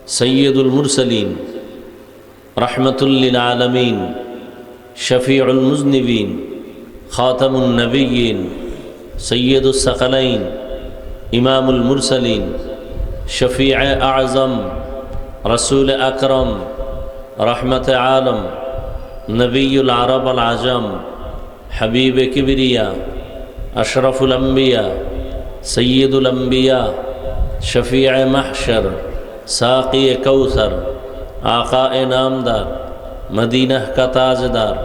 सय्यदुल मुरसलीन, रहमतुल लिल आलमीन, शफीउल मुज़निबीन, खातमुन नबिय्यीन, सय्यदुस सकलैन, इमामुल मुरसलीन, शफीअ आज़म, रसूल अकरम, रहमत आलम, नबीयुल अरब अल आजम, हबीब किबरिया, अशरफुल अंबिया, सय्यदुल अंबिया, शफीअ महशर, साक़ी कौसर, आक़ाए नामदार, मदीना का ताजदार,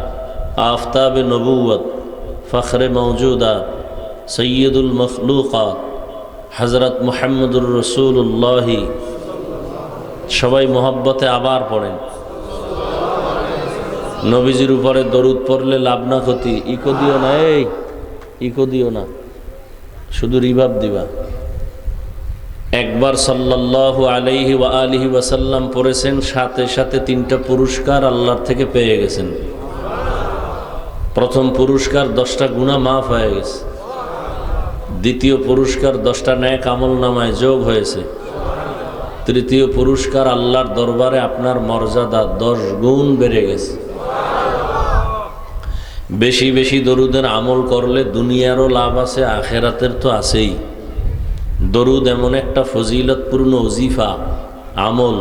आफ़ताब नबूवत, फ़ख्र मौजूदात, सय्यदुल मखलूक़ात, हज़रत मुहम्मदुर रसूलुल्लाह। सबाई मोहब्बते आबार पड़ेन। नबीजिर उपरे दरूद पड़ले लाभ ना क्षति। इको दिओ ना, इको दिओ ना, शुधु रिभाब दिबा। একবার সাল্লাল্লাহু আলাইহি ওয়া আলিহি ওয়াসাল্লাম পড়েছেন, সাথে সাথে তিনটা পুরস্কার আল্লাহর থেকে পেয়ে গেছেন। প্রথম পুরস্কার 10টা গুনাহ মাফ হয়ে গেছে। দ্বিতীয় পুরস্কার 10টা নেক আমল নামায় যোগ হয়েছে। তৃতীয় পুরস্কার আল্লাহর দরবারে আপনার মর্যাদা 10 গুণ বেড়ে গেছে। বেশি বেশি দরুদের আমল করলে দুনিয়ারও লাভ আছে, আখেরাতের তো আছেই। দরুদ এমন একটা ফজিলতপূর্ণ ওজিফা, আমল,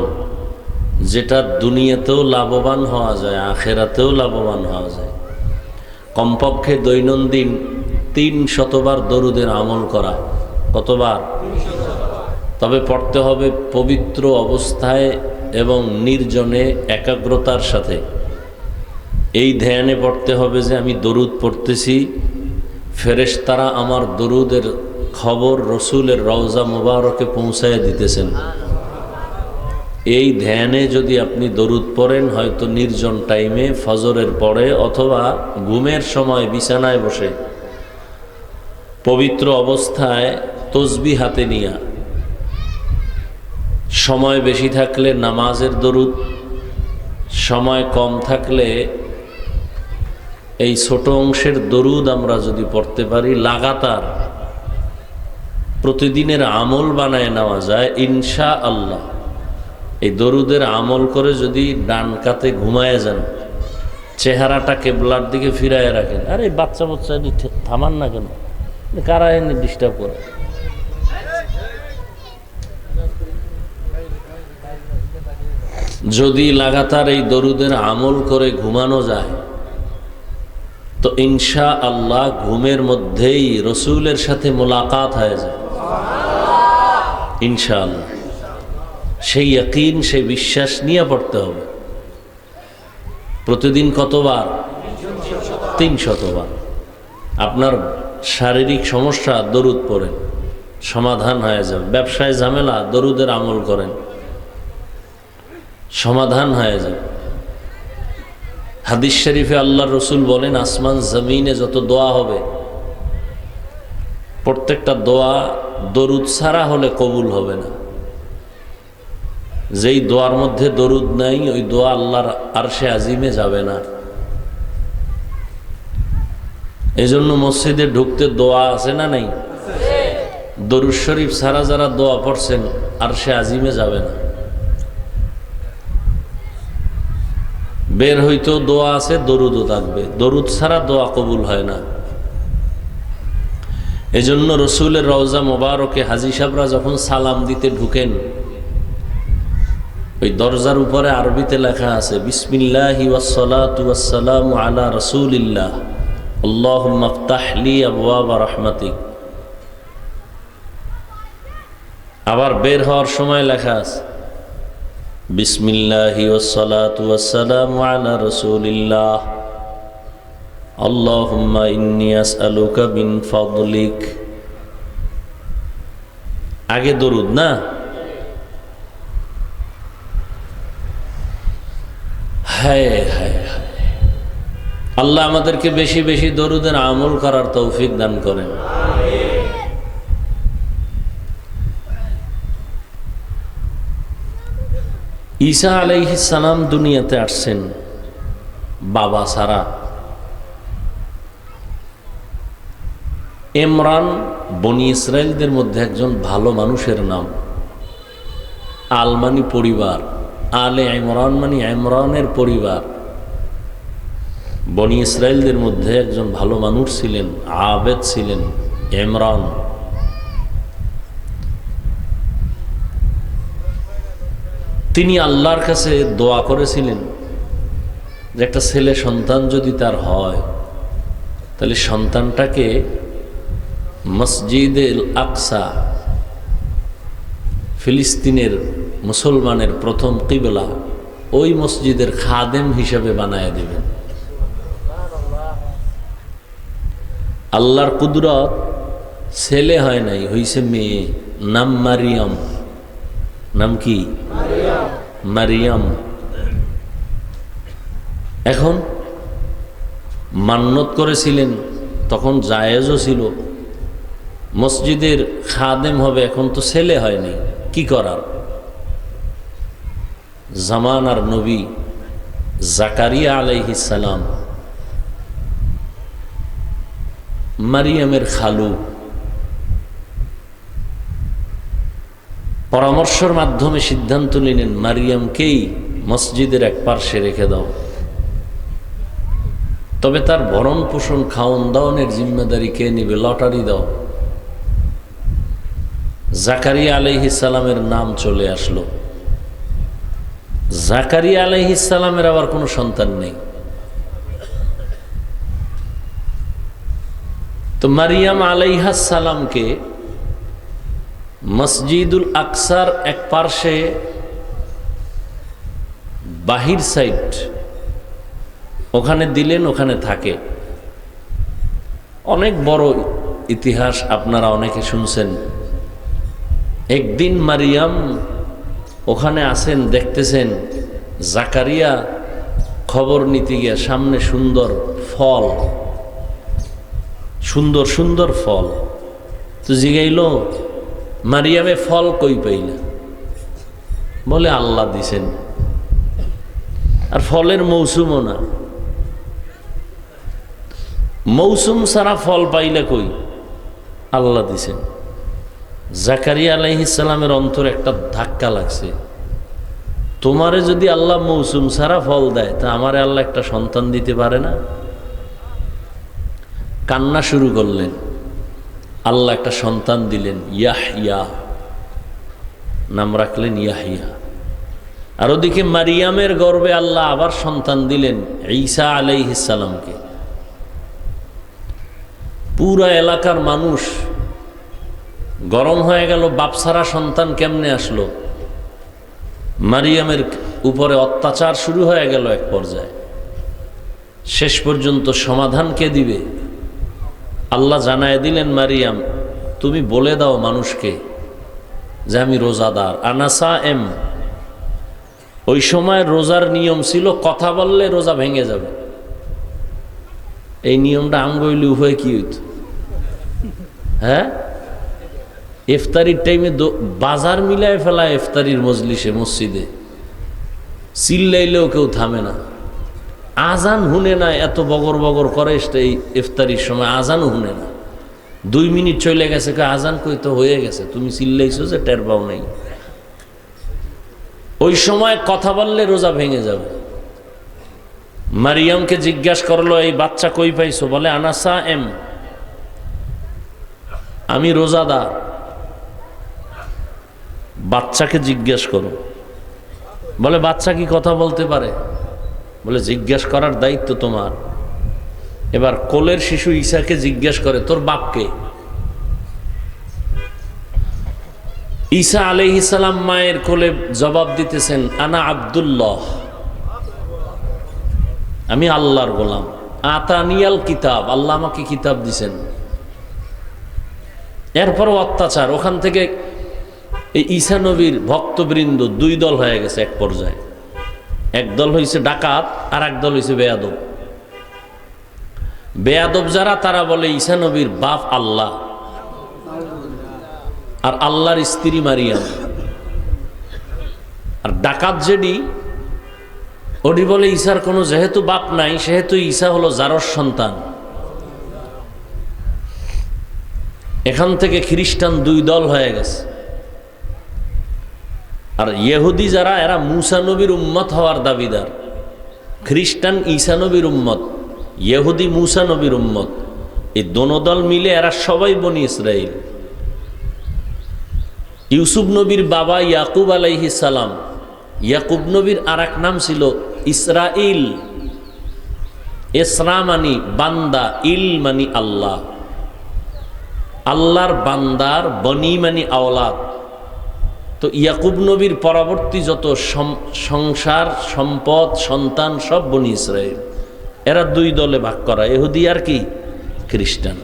যেটা দুনিয়াতেও লাভবান হওয়া যায়, আখেরাতেও লাভবান হওয়া যায়। কমপক্ষে দৈনন্দিন 300 বার দরুদের আমল করা। কতবার? তবে পড়তে হবে পবিত্র অবস্থায় এবং নির্জনে একাগ্রতার সাথে। এই ধ্যানে পড়তে হবে যে আমি দরুদ পড়তেছি, ফেরেশতারা আমার দরুদের খবর রসুলের রওজা মুবারকে পৌঁছায় দিতেছেন। এই ধ্যানে যদি আপনি দরুদ পড়েন, হয়তো নির্জন টাইমে ফজরের পরে অথবা ঘুমের সময় বিছানায় বসে পবিত্র অবস্থায় তসবিহ হাতে নিয়া, সময় বেশি থাকলে নামাজের দরুদ, সময় কম থাকলে এই ছোট অংশের দরুদ আমরা যদি পড়তে পারি, লাগাতার প্রতিদিনের আমল বানায় নেওয়া যায় ইনশাআল্লাহ। এই দরুদের আমল করে যদি ডান কাতে ঘুমায় যান, চেহারাটা কেবলার দিকে ফিরায় রাখেন। আরে বাচ্চা বাচ্চা থামান না কেন, কারা এনে ডিস্টার্ব করে? যদি লাগাতার এই দরুদের আমল করে ঘুমানো যায়, তো ইনশাআল্লাহ ঘুমের মধ্যেই রসুলের সাথে মোলাকাত হয়ে যায় ইনশাআল্লাহ। সেই ইয়াকিন, সেই বিশ্বাস নিয়ে পড়তে হবে। প্রতিদিন কতবার? 300 বার। আপনার শারীরিক সমস্যা দরুদ পড়েন, সমাধান হয়ে যাবে। ব্যবসায় ঝামেলা, দরুদের আমল করেন, সমাধান হয়ে যাবে। হাদিস শরীফে আল্লাহর রসুল বলেন, আসমান জমিনে যত দোয়া হবে, প্রত্যেকটা দোয়া দরুদ ছাড়া হলে কবুল হবে না। যেই দোয়ার মধ্যে দরুদ নাই, ওই দোয়া আল্লাহর আরশে আজিমে যাবে না। এজন্য মসজিদে ঢুকতে দোয়া আছে না নাই? দরুদ শরীফ ছাড়া যারা দোয়া পড়ছেন, আরশে আজিমে যাবে না। বের হইতেও দোয়া আছে, দরুদও থাকবে। দরুদ ছাড়া দোয়া কবুল হয় না। এজন্য রসুলের রওজা মোবারকে হাজী সাহেবরা যখন সালাম দিতে ঢুকেন, ওই দরজার উপরে আরবিতে লেখা আছে, বিসমিল্লাহি ওয়াসসালাতু ওয়াসসালামু আলা রাসূলিল্লাহ, আল্লাহুম্মা ইফতাহ লি আবওয়াবা রাহমাতিক। আবার বের হওয়ার সময় লেখা আছে, বিসমিল্লাহি ওয়াসসালাতু ওয়াসসালামু আলা রাসূলিল্লাহ, আল্লাহুম্মা ইন্নী আসআলুকা মিন ফাদলিক। আগে দরুদ না? হায় হায় হায়, আল্লাহ আমাদেরকে বেশি বেশি দরুদের আমল করার তৌফিক দান করেন। ঈসা আলাইহিস সালাম দুনিয়াতে আসছেন বাবা ছাড়া। ইমরান বনি ইসরাইলদের মধ্যে একজন ভালো মানুষের নাম। আল মানি পরিবার, আলে ইমরান মানি ইমরানের পরিবার। বনি ইসরায়েলদের মধ্যে একজন ভালো মানুষ ছিলেন, আবেদ ছিলেন ইমরান। তিনি আল্লাহর কাছে দোয়া করেছিলেন যে একটা ছেলে সন্তান যদি তার হয় তাহলে সন্তানটাকে মসজিদে আকসা, ফিলিস্তিনের মুসলমানের প্রথম কিবলা, ওই মসজিদের খাদেম হিসেবে বানায় দিবেন। আল্লাহর কুদরত, ছেলে হয় নাই, হইছে মেয়ে, নাম মারিয়াম। নাম কি? মারিয়াম। এখন মান্নত করেছিলেন, তখন জায়েজও ছিল, মসজিদের খাদেম হবে, এখন তো ছেলে হয়নি, কি করার? জামানার নবী জাকারিয়া আলাইহিস সালাম, মারিয়ামের খালু, পরামর্শের মাধ্যমে সিদ্ধান্ত নিলেন মারিয়ামকেই মসজিদের এক পার্শ্বে রেখে দাও, তবে তার ভরণ পোষণ খাওয়ন দাওয়ানের জিম্মেদারি কে নিবে? লটারি দাও। জাকারিয়া আলাইহিস সালামের নাম চলে আসলো। জাকারিয়া আলাইহিস সালামের আবার কোনো সন্তান নেই, তো মারিয়াম আলাইহাস সালামকে মসজিদুল আকসার এক পার্শ্বে বাহির সাইড ওখানে দিলেন, ওখানে থাকে। অনেক বড় ইতিহাস, আপনারা অনেকে শুনছেন। একদিন মারিয়াম ওখানে আসেন, দেখতেছেন জাকারিয়া খবর নিতে গিয়া সামনে সুন্দর ফল, সুন্দর সুন্দর ফল, তো জিগাইল মারিয়ামে ফল কই পাইলা? বলে আল্লাহ দিছেন, আর ফলের মৌসুমও না, মৌসুম ছাড়া ফল পাইলে কই? আল্লাহ দিছেন। জাকারিয়া আলাইহিস সালামের অন্তরে একটা ধাক্কা লাগছে, তোমারে যদি আল্লাহ মৌসুম ছাড়া ফল দেয় তা আমারে আল্লাহ একটা সন্তান দিতে পারে না? কান্না শুরু করলেন। আল্লাহ একটা সন্তান দিলেন, ইয়াহইয়া নাম রাখলেন ইয়াহইয়া। আর ওদিকে মারিয়ামের গর্ভে আল্লাহ আবার সন্তান দিলেন ঈসা আলাইহিস সালামকে। পুরা এলাকার মানুষ গরম হয়ে গেল, বাপসারা সন্তান কেমনে আসলো? মারিয়ামের উপরে অত্যাচার শুরু হয়ে গেল এক পর্যায়ে। শেষ পর্যন্ত সমাধান কে দিবে? আল্লাহ জানায় দিলেন, মারিয়াম তুমি বলে দাও মানুষকে যে আমি রোজাদার, আনাসা এম। ওই সময় রোজার নিয়ম ছিল কথা বললে রোজা ভেঙে যাবে। এই নিয়মটা আঙ্গইলে উভয় কি হইত? হ্যাঁ, ইফতারির টাইমে বাজার মিলায় ফেলায়, ইফতারির মজলিসে মসজিদে চিল্লাইলেও কেউ থামে না, আজান হুনে না, এত বগর বগর করে এই ইফতারির সময়, আজানও হুনে না। 2 মিনিট চলে গেছে, আজান কই তো হয়ে গেছে, তুমি চিল্লাইছো যে টের পাও নাই। ওই সময় কথা বললে রোজা ভেঙে যাবে। মারিয়ামকে জিজ্ঞাসা করলো, এই বাচ্চা কই পাইছো? বলে আনাসা এম, আমি রোজাদার। বাচ্চাকে জিজ্ঞেস করো। বলে বাচ্চা কি কথা বলতে পারে? বলে জিজ্ঞেস করার দায়িত্ব তোমার। এবার কোলের শিশু ঈসাকে জিজ্ঞেস করে, তোর বাপকে? ঈসা আলাইহিস সালাম মায়ের কোলে জবাব দিতেছেন, আনা আব্দুল্লাহ, আমি আল্লাহর গোলাম। আতানিয়াল কিতাব, আল্লাহ আমাকে কিতাব দিছেন। এরপরও অত্যাচার। ওখান থেকে এই ঈসা নবীর ভক্তবৃন্দ 2 দল হয়ে গেছে এক পর্যায়ে। এক দল হয়েছে ডাকাত, আর এক দল হয়েছে বেয়াদব। বেয়াদব যারা, তারা বলে ঈসা নবীর বাপ আল্লাহ, আর আল্লাহর স্ত্রী মারিয়াম। আর ডাকাত যেডি, ওডি বলে ঈসার কোনো যেহেতু বাপ নাই, সেহেতু ঈসা হলো জারস সন্তান। এখান থেকে খ্রিস্টান 2 দল হয়ে গেছে। আর ইহুদি যারা, এরা মুসা নবীর উম্মত হওয়ার দাবিদার। খ্রিস্টান ঈসা নবীর উম্মত, ইহুদি মুসা নবীর উম্মত। এই দোনো দল মিলে এরা সবাই বনি ইসরাইল। ইউসুফ নবীর বাবা ইয়াকুব আলাইহিস সালাম, ইয়াকুব নবীর আর এক নাম ছিল ইসরাইল। ইসরা মানি বান্দা, ইল মানি আল্লাহ। আল্লাহর বান্দার বনি মানি আওলাদ। তো ইয়াকুব নবীর পরবর্তী যত সংসার, সম্পদ, সন্তান সব বনি ইসরাইল। এরা দুই দলে ভাগ করা, ইহুদি আর কি খ্রিস্টান।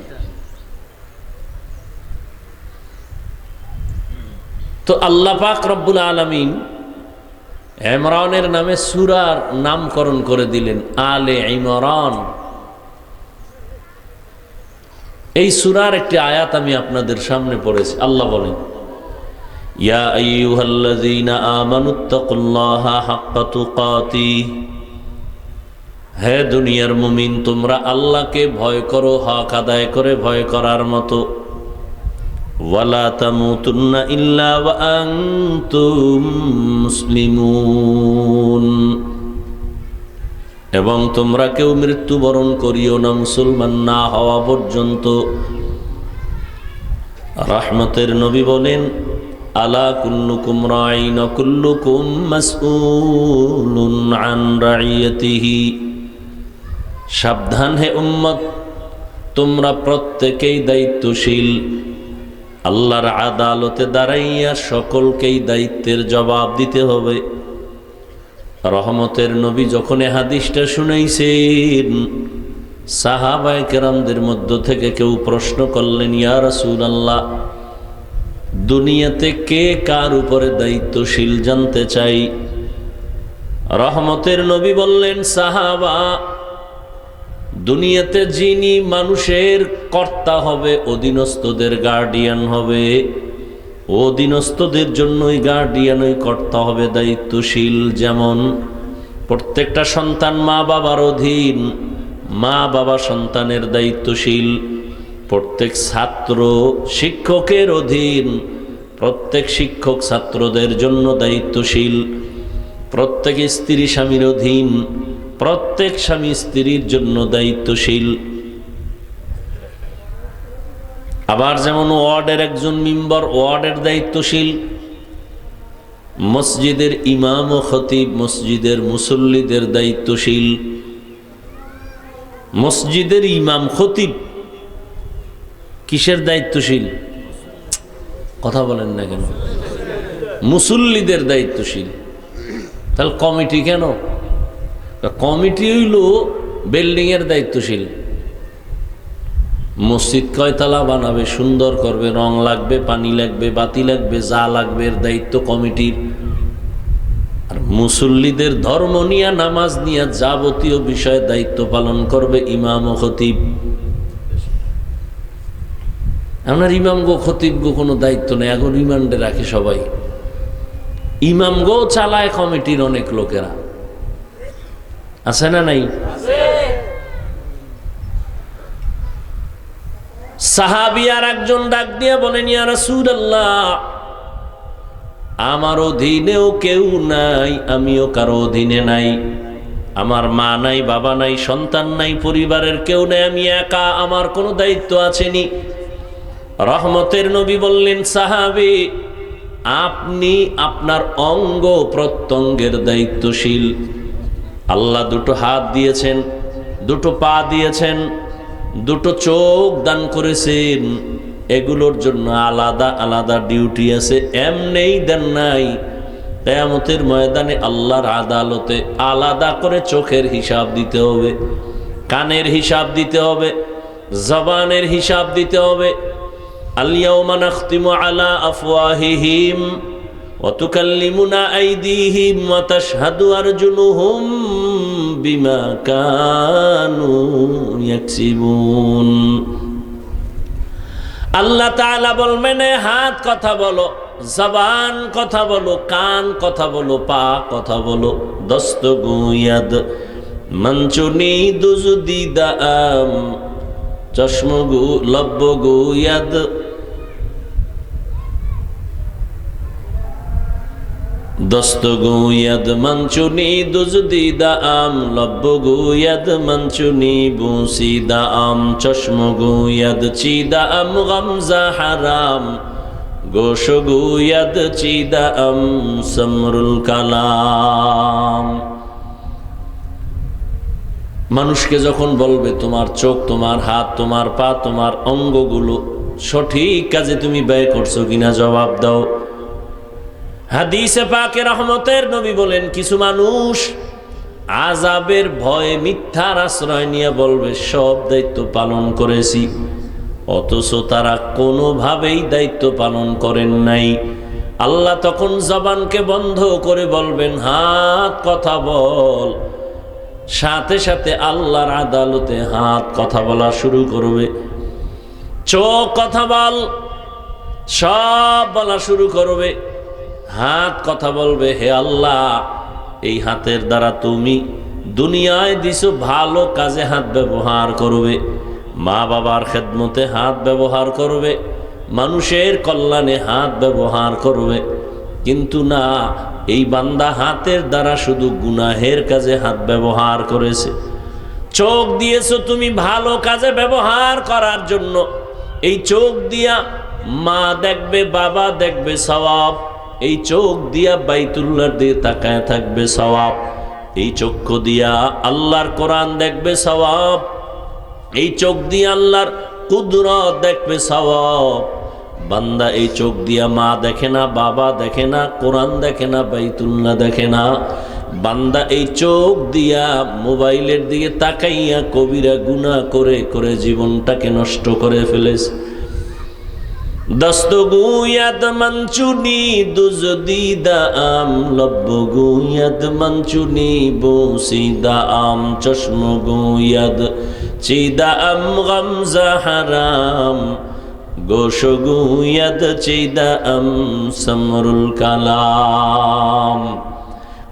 তো আল্লাহ পাক রব্বুল আলামিন ইমরানের নামে সূরার নামকরণ করে দিলেন আলে ইমরান। এই সূরার একটি আয়াত আমি আপনাদের সামনে পড়েছি। আল্লাহ বলেন, ইয়া আইয়ুহাল্লাযীনা আমানুত্তাকুল্লাহা হাক্কা তুকাতিহ, হে দুনিয়ার মুমিন, তোমরা আল্লাহকে ভয় করো হক আদায় করে ভয় করার মতো। ওয়ালা তামুতুন্না ইল্লা ওয়া আনতুম মুসলিমুন, এবং তোমরা কেউ মৃত্যুবরণ করিও না মুসলমান না হওয়া পর্যন্ত। রহমতের নবী বলেন, আলা কুল্লুকুম রাঈন ওয়া কুল্লুকুম মাসউলুন আন রাইয়াতিহি, সাবধান হে উম্মত, তোমরা প্রত্যেকেই দায়িত্বশীল। আল্লাহর আদালতে দাঁড়াইয়া সকলকেই দায়িত্বের জবাব দিতে হবে। রহমতের নবী যখন এ হাদিসটা শুনাইছেন, সাহাবায়ে কেরামদের মধ্য থেকে কেউ প্রশ্ন করলেন, ইয়া রাসূলুল্লাহ, দুনিয়াতে কে কার উপরে দায়িত্বশীল জানতে চাই। রহমতের নবী বললেন, সাহাবা, দুনিয়াতে যিনি মানুষের কর্তা হবে, অধীনস্থদের গার্ডিয়ান হবে, অধীনস্থদের জন্যই গার্ডিয়ান, ওই কর্তা হবে দায়িত্বশীল। যেমন প্রত্যেকটা সন্তান মা বাবার অধীন, মা বাবা সন্তানের দায়িত্বশীল। প্রত্যেক ছাত্র শিক্ষকের অধীন, প্রত্যেক শিক্ষক ছাত্রদের জন্য দায়িত্বশীল। প্রত্যেক স্ত্রী স্বামীর অধীন, প্রত্যেক স্বামী স্ত্রীর জন্য দায়িত্বশীল। আবার যেমন ওয়ার্ডের একজন মেম্বার ওয়ার্ডের দায়িত্বশীল, মসজিদের ইমাম ও খতিব মসজিদের মুসল্লিদের দায়িত্বশীল। মসজিদের ইমাম খতিব কিসের দায়িত্বশীল? কথা বলেন না কেন? মুসল্লিদের দায়িত্বশীল। তাহলে কমিটি কেন? কমিটি হইল বিল্ডিং এর দায়িত্বশীল। মসজিদ কয়তলা বানাবে, সুন্দর করবে, রং লাগবে, পানি লাগবে, বাতি লাগবে, যা লাগবে এর দায়িত্ব কমিটির। আর মুসল্লিদের ধর্ম নিয়ে, নামাজ নিয়ে যাবতীয় বিষয়ে দায়িত্ব পালন করবে ইমাম ও খতিব। আপনার ইমাম গো খতিব গো কোনো দায়িত্ব নেই, এখন রিমান্ডে রাখে সবাই। ইমাম গো চালায় কমিটির অনেক লোকেরা, আছে না নাই? সাহাবী আর একজন ডাক দিয়ে বলেন, ইয়া রাসূলুল্লাহ, আমার অধীনেও কেউ নাই, আমিও কারো অধীনে নাই। আমার মা নাই, বাবা নাই, সন্তান নাই, পরিবারের কেউ নাই, আমি একা, আমার কোনো দায়িত্ব আসেনি। রহমতের নবী বললেন, সাহাবী, আপনি আপনার অঙ্গ প্রত্যঙ্গের দায়িত্বশীল। আল্লাহ দুটো হাত দিয়েছেন, দুটো পা দিয়েছেন, দুটো চোখ দান করেছেন, এগুলোর জন্য আলাদা আলাদা ডিউটি আছে, এমনেই দেন নাই। কিয়ামতের ময়দানে আল্লাহর আদালতে আলাদা করে চোখের হিসাব দিতে হবে, কানের হিসাব দিতে হবে, জবানের হিসাব দিতে হবে। আল-ইয়াওমা নাখতিমু আলা আফওয়াহিহিম ওয়া তুকাল্লিমুনা আইদিহিম ওয়া তাশহাদু আরজুলুহুম বিমা কানু ইয়াকসিবুন। আল্লাহ তাআলা বলবেন, হাত কথা বলো, জবান কথা বলো, কান কথা বলো, পা কথা বলো। দস্তগুয়াদ মঞ্চুনি দুজুদিদাম চশমগু লব্বগুয়াদ। দস্ত গুয়াদ মঞ্চুনি দুজদিদা আম লব্ব গুয়াদ মঞ্চুনি বুসিদা আম চশম গুয়াদ চিদা আম গমজা হারাম গোশ গুয়াদ চিদা আম সমরুল কালাম। মানুষকে যখন বলবে তোমার চোখ, তোমার হাত, তোমার পা, তোমার অঙ্গগুলো সঠিক কাজে তুমি ব্যয় করছো কিনা জবাব দাও। হাদিসে পাকে রহমতের নবী বলেন, কিছু মানুষ আযাবের ভয়ে মিথ্যার আশ্রয় নিয়ে বলবে সব দায়িত্ব পালন করেছি, অথচ তারা কোনোভাবেই দায়িত্ব পালন করেন নাই। আল্লাহ তখন জবানকে বন্ধ করে বলবেন, হাত কথা বল। সাথে সাথে আল্লাহর আদালতে হাত কথা বলা শুরু করবে, চোখ কথা বল, সব বলা শুরু করবে। হাত কথা বলবে, হে আল্লাহ, এই হাতের দ্বারা তুমি দুনিয়ায় দিছো, ভালো কাজে হাত ব্যবহার করবে, মা বাবার খেদমতে হাত ব্যবহার করবে, মানুষের কল্যাণে হাত ব্যবহার করবে। কিন্তু না, এই বান্দা হাতের দ্বারা শুধু গুনাহের কাজে হাত ব্যবহার করেছে। চোখ দিয়েছো তুমি ভালো কাজে ব্যবহার করার জন্য, এই চোখ দিয়া মা দেখবে, বাবা দেখবে, সওয়াব। এই চোখ দিয়া বাইতুল্লাহর দিকে তাকায় থাকবে, সওয়াব। এই চক্ষু দিয়া আল্লাহর কোরআন দেখবে, সওয়াব। এই চোখ দিয়া আল্লাহর কুদরত দেখবে, সওয়াব। বান্দা এই চোখ দিয়া মা দেখে না, বাবা দেখে না, কোরআন দেখে না, বাইতুল্লাহ দেখে না। বান্দা এই চোখ দিয়া মোবাইলের দিকে তাকাইয়া কবিরা গুনাহ করে করে জীবনটাকে নষ্ট করে ফেলেছে। দস্ত গুয়াদ মঞ্চুনি দুজদিদা আম লব্ব গুয়াদ মঞ্চুনি বুসিদা আম চশম গুয়াদ চিদা আম গমজা হারাম গোশ গুয়াদ চিদা আম সমরুল কালাম।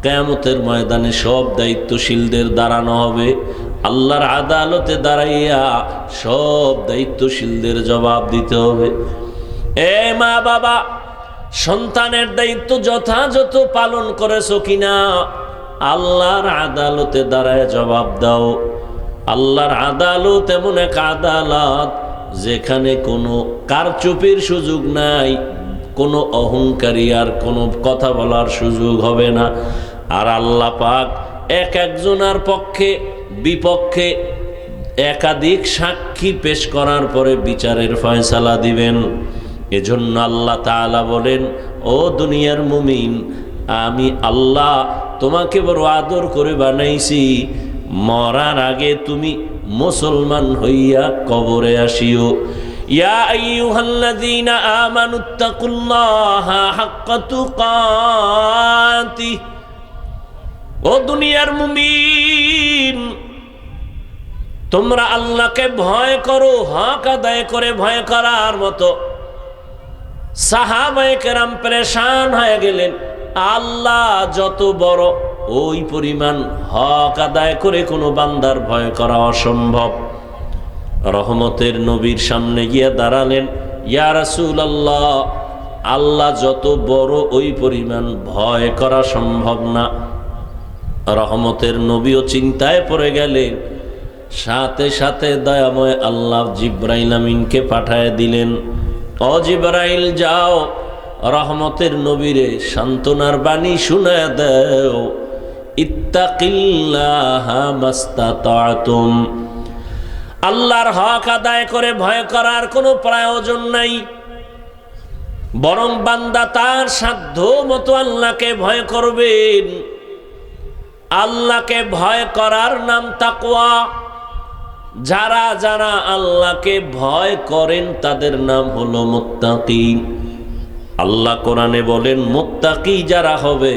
কিয়ামতের ময়দানে সব দায়িত্বশীলদের দাঁড়ানো হবে, আল্লাহর আদালতে দাঁড়াইয়া সব দায়িত্বশীলদের জবাব দিতে হবে। এ মা বাবা, সন্তানের দায়িত্ব যথাযথ পালন করেছো কিনা আল্লাহর আদালতে দাঁড়ায় জবাব দাও। আল্লাহর আদালত এমন এক আদালত যেখানে কোনো কারচুপির সুযোগ নাই, কোনো অহংকারী আর কোনো কথা বলার সুযোগ হবে না। আর আল্লাহ পাক এক একজনের পক্ষে বিপক্ষে একাধিক সাক্ষী পেশ করার পরে বিচারের ফয়সালা দিবেন। এজন্য আল্লাহ তাআলা বলেন, ও দুনিয়ার মুমিন, আমি আল্লাহ তোমাকে বড় আদর করে বানাইছি, মরার আগে তুমি মুসলমান হইয়া কবরে আসিও। ইয়া আইয়ুহাল্লাযীনা আমানুত্তাকুল্লাহা হাক্কা তুকাতিহ, ও দুনিয়ার মুমিন, তোমরা আল্লাহকে ভয় করো, হক আদায় করে ভয় করার মতো। সাহাবায়ে কেরাম পেরেশান হয়ে গেলেন, আল্লাহ যত বড়, ওই পরিমাণ হক আদায় করে কোনো বান্দার ভয় করা অসম্ভব। রহমতের নবীর সামনে গিয়ে দাঁড়ালেন, ইয়া রাসূলুল্লাহ, আল্লাহ যত বড় ওই পরিমাণ ভয় করা সম্ভব না। রহমতের নবীও চিন্তায় পড়ে গেলেন। সাথে সাথে দয়াময় আল্লাহ জিবরাইল আমিনকে পাঠায় দিলেন, ও জিবরাইল যাও, রহমতের নবীরে সান্ত্বনার বাণী শুনায় দাও, ইত্তাকিল্লাহা মাস্তাতাতুম, আল্লাহর হক আদায় করে ভয় করার কোনো প্রয়োজন নাই, বরং বান্দা তার সাধ্য মতো আল্লাহকে ভয় করবেন। আল্লাহকে ভয় করার নাম তাকওয়া। যারা যারা আল্লাহকে ভয় করেন তাদের নাম হলো মুত্তাকি। আল্লাহ কোরআনে বলেন, মুত্তাকি যারা হবে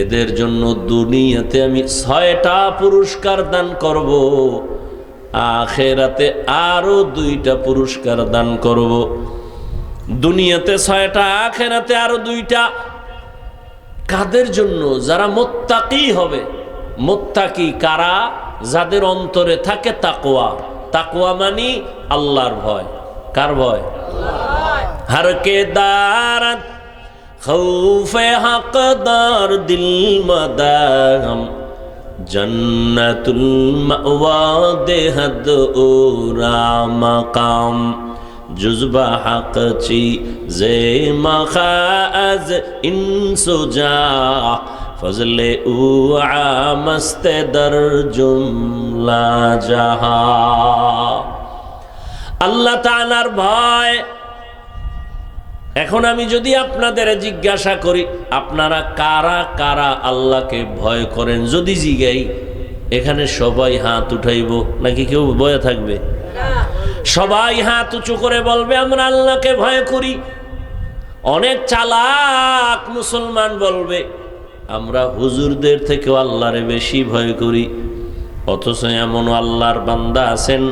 এদের জন্য দুনিয়াতে আমি 6টা পুরস্কার দান করব, আখিরাতে আরো 2টা পুরস্কার দান করব। দুনিয়াতে 6টা, আখিরাতে আরো 2টা। কাদের জন্য? যারা মুত্তাকি হবে। মুত্তাকি কারা? যাদের অন্তরে থাকে তাকওয়া। তাকওয়া মানে আল্লাহর ভয়। কার ভয়? হর কে দারত खौफ हक़दार दिल मदाम जन्नतुल मअवा देहद ओरा मकाम जुज़्बा हक़ चीज़े मख़ाज़ इंसुजा फज़ले उ आमस्ते दर जुमला जहा। আল্লাহ তাআলার ভয়। এখন আমি যদি আপনাদের জিজ্ঞাসা করি আপনারা কারা কারা আল্লাহকে ভয় করেন, যদি জিগাই এখানে সবাই হাত উঠাইব নাকি কেউ ভয় থাকবে? সবাই হাত উঁচু করে বলবে আমরা আল্লাহকে ভয় করি। অনেক চালাক মুসলমান বলবে আমরা হুজুরদের থেকেও আল্লাহরে বেশি ভয় করি। অথচ এমন আল্লাহর বান্দা আছেন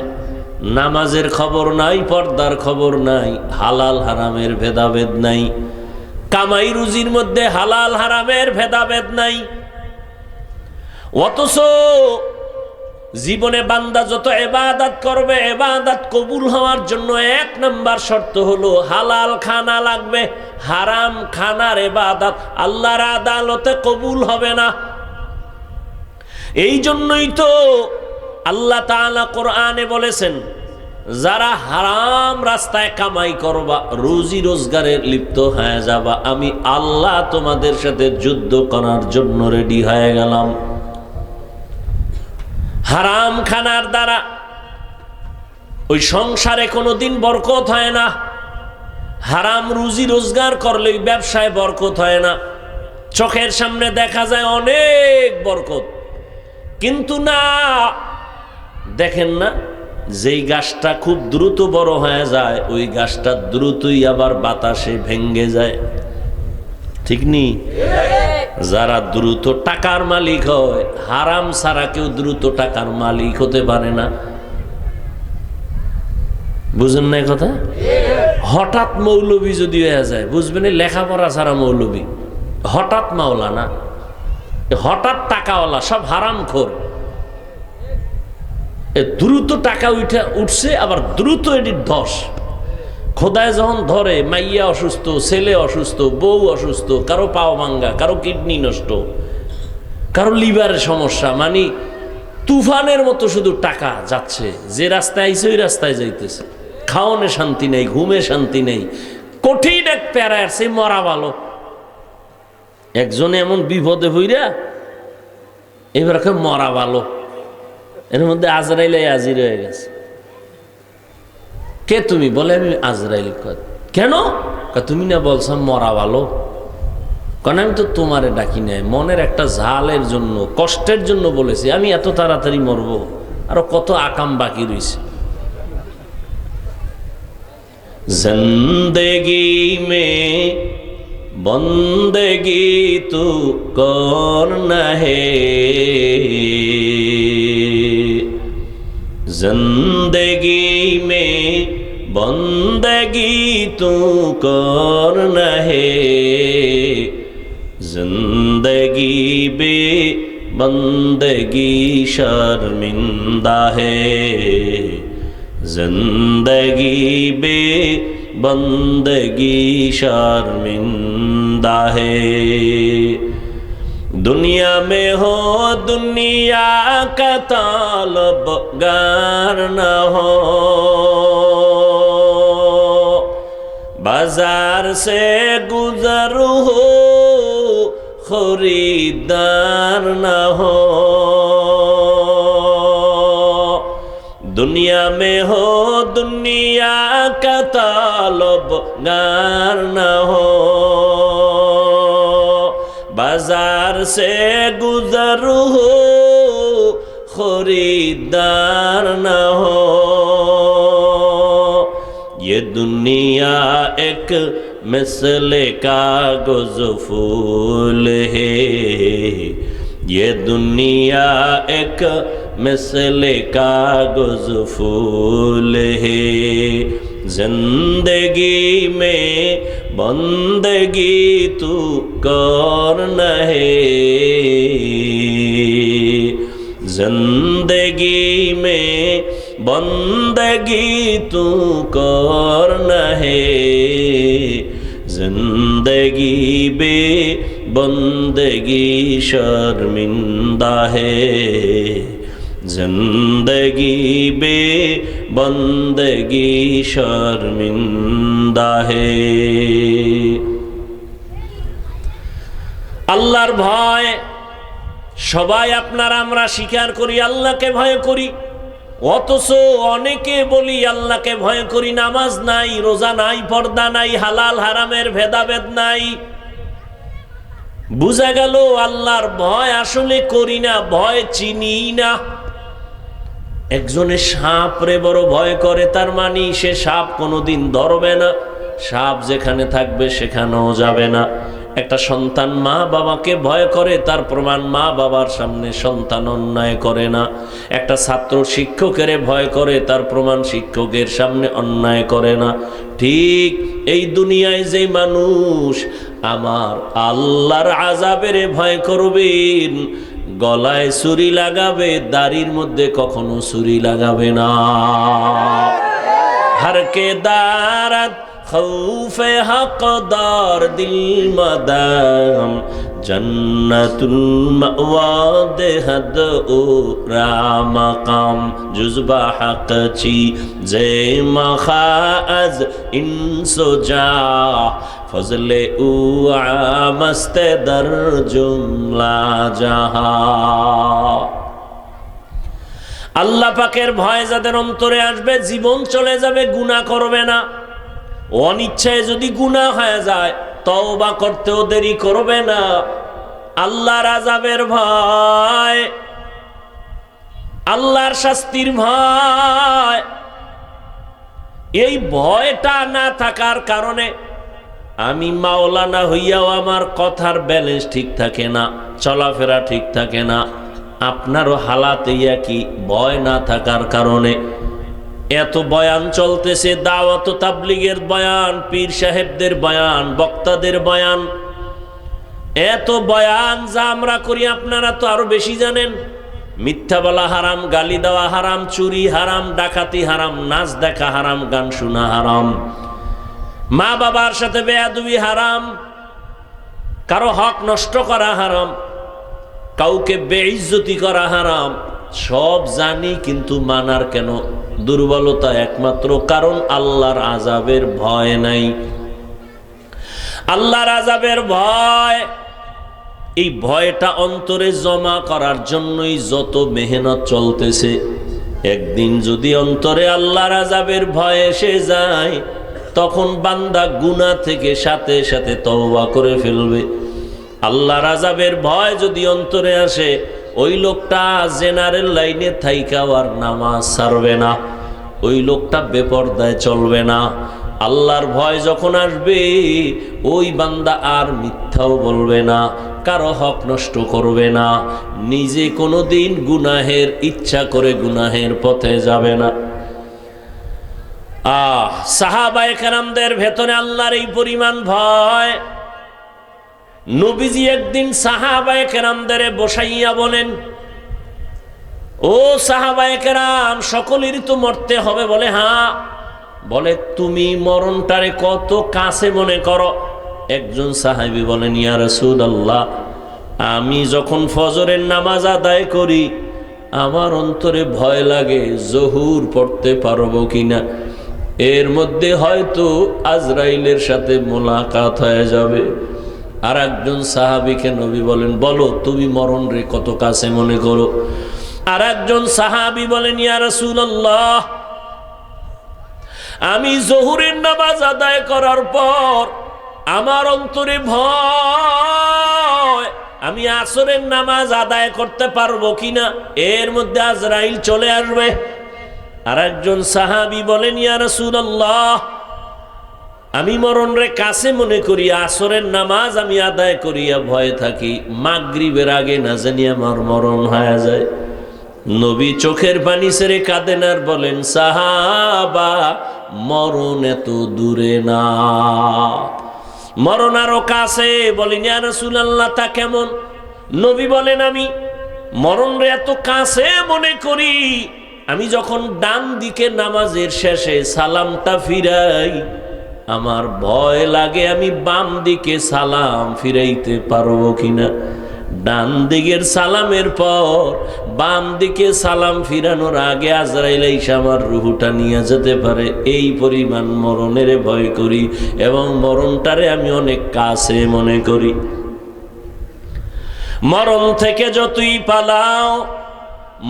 নামাজের খবর নাই, পর্দার খবর নাই, হালাল হারামের ভেদাভেদ নাই, কামাই রুজির মধ্যে হালাল হারামের ভেদাভেদ নাই। অথচ জীবনে বান্দা যত ইবাদত করবে, ইবাদত কবুল হওয়ার জন্য 1 নাম্বার শর্ত হলো হালাল খানা লাগবে। হারাম খানার ইবাদত আল্লাহর আদালতে কবুল হবে না। এই জন্যই তো আল্লাহ তাআলা কোরআনে বলেছেন যারা হারাম রাস্তায় কামাই করবা, রুজি রোজগারে লিপ্ত হয়ে যাবা, আমি আল্লাহ তোমাদের সাথে যুদ্ধ করার জন্য রেডি হয়ে গেলাম। হারাম খানার দ্বারা ওই সংসারে কোনোদিন বরকত হয় না। হারাম রুজি রোজগার করলে ব্যবসায় বরকত হয় না। চোখের সামনে দেখা যায় অনেক বরকত, কিন্তু না, দেখেন না যেই গাছটা খুব দ্রুত বড় হয়ে যায় ওই গাছটা দ্রুতই আবার বাতাসে ভেঙে যায়, ঠিক নি? যারা দ্রুত টাকার মালিক হয়, হারাম ছাড়া কেউ দ্রুত টাকার মালিক হতে পারে না। বুঝেন না কথা? হঠাৎ মৌলবী যদি হয়ে যায়, বুঝবেন লেখাপড়া ছাড়া মৌলবী, হঠাৎ মাওলানা, হঠাৎ টাকাওয়ালা, সব হারামখোর। দ্রুত টাকা উঠছে আবার দ্রুত এটি ধস। খোদায় যখন ধরে মাইয়া অসুস্থ, ছেলে অসুস্থ, বউ অসুস্থ, কারো পাও ভাঙ্গা, কারো কিডনি নষ্ট, কারো লিভারের সমস্যা, মানে তুফানের মতো শুধু টাকা যাচ্ছে। যে রাস্তায় আইছে ওই রাস্তায় যাইতেছে। খাওয়ানে শান্তি নেই, ঘুমে শান্তি নেই, কঠিন এক প্যারা, সে মরা ভালো। একজনে এমন বিপদে হইরা এবার মরা ভালো, এর মধ্যে আজরাইল হাজির হয়ে গেছে। কে তুমি? বলে আমি আজরাইল। কেন? তুমি না বলছো মরা ভালো। কারণ আমি তো তোমারে ডাকি নাই, মনের একটা ঝালের জন্য, কষ্টের জন্য বলেছি। আমি এত তাড়াতাড়ি মরবো, আরো কত আকাম বাকি রয়েছে। জিন্দেগি মে বন্দেগি তু করনা হে, जिंदगी में बंदगी तू करना है, जिंदगी बे बंदगी शर्मिंदा है, जिंदगी बे बंदगी शर्मिंदा है। दुनिया में हो दुनिया का तालबगार न हो, बाजार से गुजर हो खरीदार न हो। दुनिया में हो दुनिया का तालबगार न हो, बाजार से गुजर हो खरीदार न हो। ये दुनिया एक मिसले कागज फूल है, ये दुनिया एक मिसले कागज फूल है। जिंदगी में बंदगी तू करना है, जिंदगी में बंदगी तू करना है, जिंदगी जिंदगी बे बंदगी शर्मिंदा है, जिंदगी बे बंदगी शर्मिंदा है। আল্লাহর ভয় সবাই আপনারা আমরা স্বীকার করি, আল্লাহকে ভয় করি, অথচ অনেকে বলি আল্লাহকে ভয় করি, নামাজ নাই, রোজা নাই, পর্দা নাই, হালাল হারামের ভেদাভেদ নাই। বুঝা গেল আল্লাহর ভয় আসলে করি না, ভয় চিনি না। একজনে সাপরে বড় ভয় করে, তার মানে সে সাপ কোনোদিন ধরবে না, সাপ যেখানে থাকবে সেখানেও যাবে না। একটা সন্তান মা বাবাকে ভয় করে, তার প্রমাণ মা বাবার সামনে সন্তান অন্যায় করে না। একটা ছাত্র শিক্ষকের ভয় করে, তার প্রমাণ শিক্ষকের সামনে অন্যায় করে না। ঠিক এই দুনিয়ায় যে মানুষ আমার আল্লাহর আযাবের ভয় করবেন, গলায় ছুরি লাগাবে, দাড়ির মধ্যে কখনো ছুরি লাগাবে না। হরকে দারাত খৌফে হকদার দিল মাদাম, জন্নতুল মাওয়া দেহদ ও রামাকাম, জুজবা হক চি জে মখাজ ইনসোজা, ফজলে উ আমস্তে দর জুমলা জাহা। আল্লাহ পাকের ভয় যাদের অন্তরে আসবে, জীবন চলে যাবে, গুনাহ করবে না। অনিচ্ছায় যদি গুনাহ হয়ে যায়, তওবা করতেও দেরি করবে না। আল্লাহর আযাবের ভয়, আল্লাহর শাস্তির ভয়, এই ভয়টা না থাকার কারণে আমি মাওলানা হইয়াও আমার কথার ব্যালেন্স ঠিক থাকে না, চলাফেরা ঠিক থাকে না। আপনারও হালাতে একই, ভয় না থাকার কারণে। এত বয়ান চলতেছে, দাওয়াত ও তাবলীগের বয়ান, পীর সাহেবদের বয়ান, বক্তাদের বয়ান, এত বয়ান যা আমরা করি আপনারা তো আরো বেশি জানেন। মিথ্যা বলা হারাম, গালি দেওয়া হারাম, চুরি হারাম, ডাকাতি হারাম, নাচ দেখা হারাম, গান শোনা হারাম, মা বাবার সাথে বেয়াদবি হারাম, কারো হক নষ্ট করা হারাম, কাউকে বেইজ্জতি করা হারাম। সব জানি, কিন্তু মানার কেন দুর্বলতা? একমাত্র কারণ আল্লাহর আযাবের ভয় নাই। আল্লাহর আযাবের ভয়, এই ভয়টা অন্তরে জমা করার জন্যই যত মেহনত চলতেছে। একদিন যদি অন্তরে আল্লাহর আযাবের ভয় এসে যায়, তখন বান্দা গুনাহ থেকে সাথে সাথে তওবা করে ফেলবে। আল্লাহর আযাবের ভয় যদি অন্তরে আসে, ওই লোকটা জেনারেল লাইনে থাইকাও আর নামাজ ছাড়বে না, ওই লোকটা বেপরদায় চলবে না। আল্লাহর ভয় যখন আসবে, ওই বান্দা আর মিথ্যাও বলবে না, কারো হক নষ্ট করবে না, নিজে কোনোদিন গুনাহের ইচ্ছা করে গুনাহের পথে যাবে না। সাহাবায়ে কেরামদের ভেতরে আল্লাহর এই পরিমাণ ভয়। নবীজি একদিন সাহাবায়ে কেরামদের বসাইয়া বলেন, ও সাহাবায়ে কেরাম, সকলেরই তো মরতে হবে। বলে হ্যাঁ। বলে তুমি মরণটারে কত কাছে মনে করো? একজন সাহাবী বলেন, ইয়া রাসূলুল্লাহ, আমি যখন ফজরের নামাজ আদায় করি, আমার অন্তরে ভয় লাগে জহুর পড়তে পারবো কিনা, এর মধ্যে হয়তো আজরাইলের সাথে মোলাকাত হয়ে যাবে। আর একজন সাহাবীকে নবী বলেন, বলো তুমি মরণ রে কত কাছে মনে করো? আর একজন সাহাবী বলেন, ইয়া রাসূলুল্লাহ, আমি জোহরের নামাজ আদায় করার পর আমার অন্তরে ভয়, আমি আসরের নামাজ আদায় করতে পারবো কিনা, এর মধ্যে আজরাইল চলে আসবে। আর একজন সাহাবী বলেন, ইয়া রাসূলুল্লাহ, আমি মরণ রে কাছে মনে করি, আসরের নামাজ আমি আদায় করিয়া ভয় থাকি, মাগরিবের আগে না জানি আমার মরণ হয়ে যায়। নবী চোখের পানি ছেড়ে কাঁদেন আর বলেন, সাহাবা, মরণ এত দূরে না, মরণ আরো কাছে। বলেন, ইয়া রাসূলুল্লাহ, তা কেমন? নবী বলেন, আমি মরণ রে এত কাছে মনে করি, আমি যখন ডান দিকে নামাজের শেষে সালামটা ফিরাই, আমার ভয় লাগে আমি বাম দিকে সালাম ফিরাইতে পারবো কিনা। ডান দিকের সালামের পর বাম দিকে সালাম ফিরানোর আগে আজরাইল এসে আমার রুহুটা নিয়ে যেতে পারে, এই পরিমাণ মরণের ভয় করি এবং মরণটারে আমি অনেক কাছে মনে করি। মরণ থেকে যতই পালাও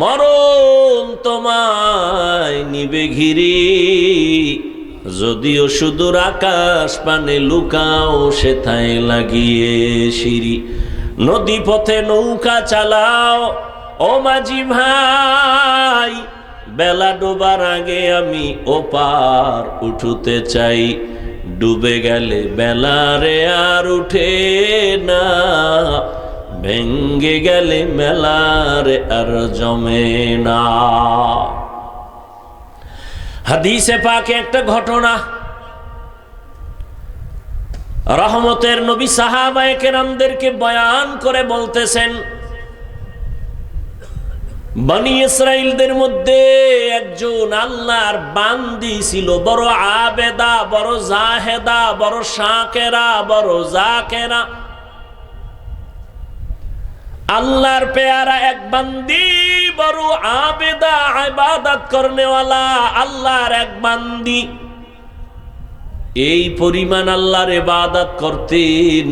মরণ তোমায় নিবে ঘিরি, যদিও সুদূর আকাশ পানে লুকাও সেথায় লাগিয়ে সিঁড়ি। নদী পথে নৌকা চালাও ও মাঝি ভাই, বেলা ডোবার আগে আমি ওপার উঠতে চাই। ডুবে গেলে বেলারে আর উঠে না, ভেঙ্গে গেলে মেলারে আর জমে না। হাদিসে পাকে একটা ঘটনা, রহমতের নবী সাহাবায়ে কেরামদেরকে বয়ান করে বলতেছেন, বনি ইসরাইলদের মধ্যে একজন আল্লাহর বান্দি ছিল, বড় আবেদা, বড় জাহেদা, বড় শাকেরা, বড় জাকেরা। আল্লাহর পেয়ারা এক বান্দি, বড় আবেদা, ইবাদত করনেওয়ালা আল্লাহর এক বান্দি। এই পরিমাণ আল্লাহর ইবাদত করতেন,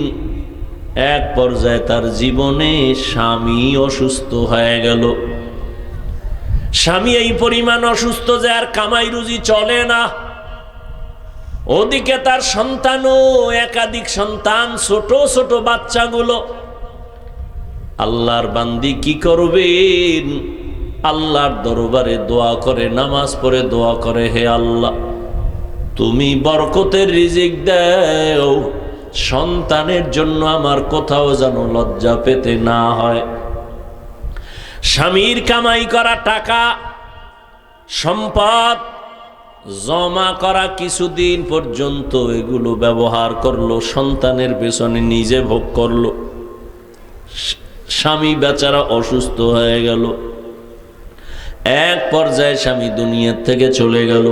এক পর্যায়ে তার জীবনে স্বামী অসুস্থ হয়ে গেল। স্বামী এই পরিমাণ অসুস্থ যে আর কামাই রুজি চলে না। ওদিকে তার সন্তানও, একাধিক সন্তান, ছোট ছোট বাচ্চাগুলো। আল্লাহর বান্দি কি করবেন? আল্লাহর দরবারে দোয়া করে, নামাজ পড়ে দোয়া করে, হে আল্লাহ তুমি বরকতের রিজিক দাও, সন্তানের জন্য আমার কোথাও যেন লজ্জা পেতে না হয়। স্বামীর কামাই করা টাকা সম্পদ জমা করা কিছুদিন পর্যন্ত এগুলো ব্যবহার করলো, সন্তানের পেছনে নিজে ভোগ করলো। স্বামী বেচারা অসুস্থ হয়ে গেল। এক পর্যায়ে স্বামী দুনিয়ার থেকে চলে গেল।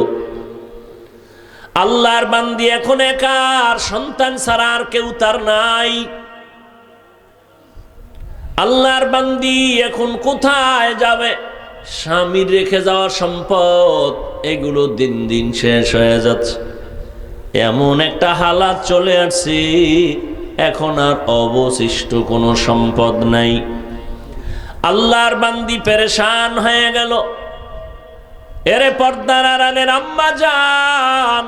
আল্লাহর বান্দি এখন একা, আর সন্তান ছাড়া আর কেউ তার নাই। আল্লাহর বান্দি এখন কোথায় যাবে? স্বামীর রেখে যাওয়া সম্পদ এগুলো দিন দিন শেষ হয়ে যাচ্ছে। এমন একটা হালাত চলে আসছে, এখন আর অবশিষ্ট কোনো সম্পদ নাই। আল্লাহর বান্দি পেরেশান হয়ে গেল। এরে পর্দার আড়ালের আম্মা জান,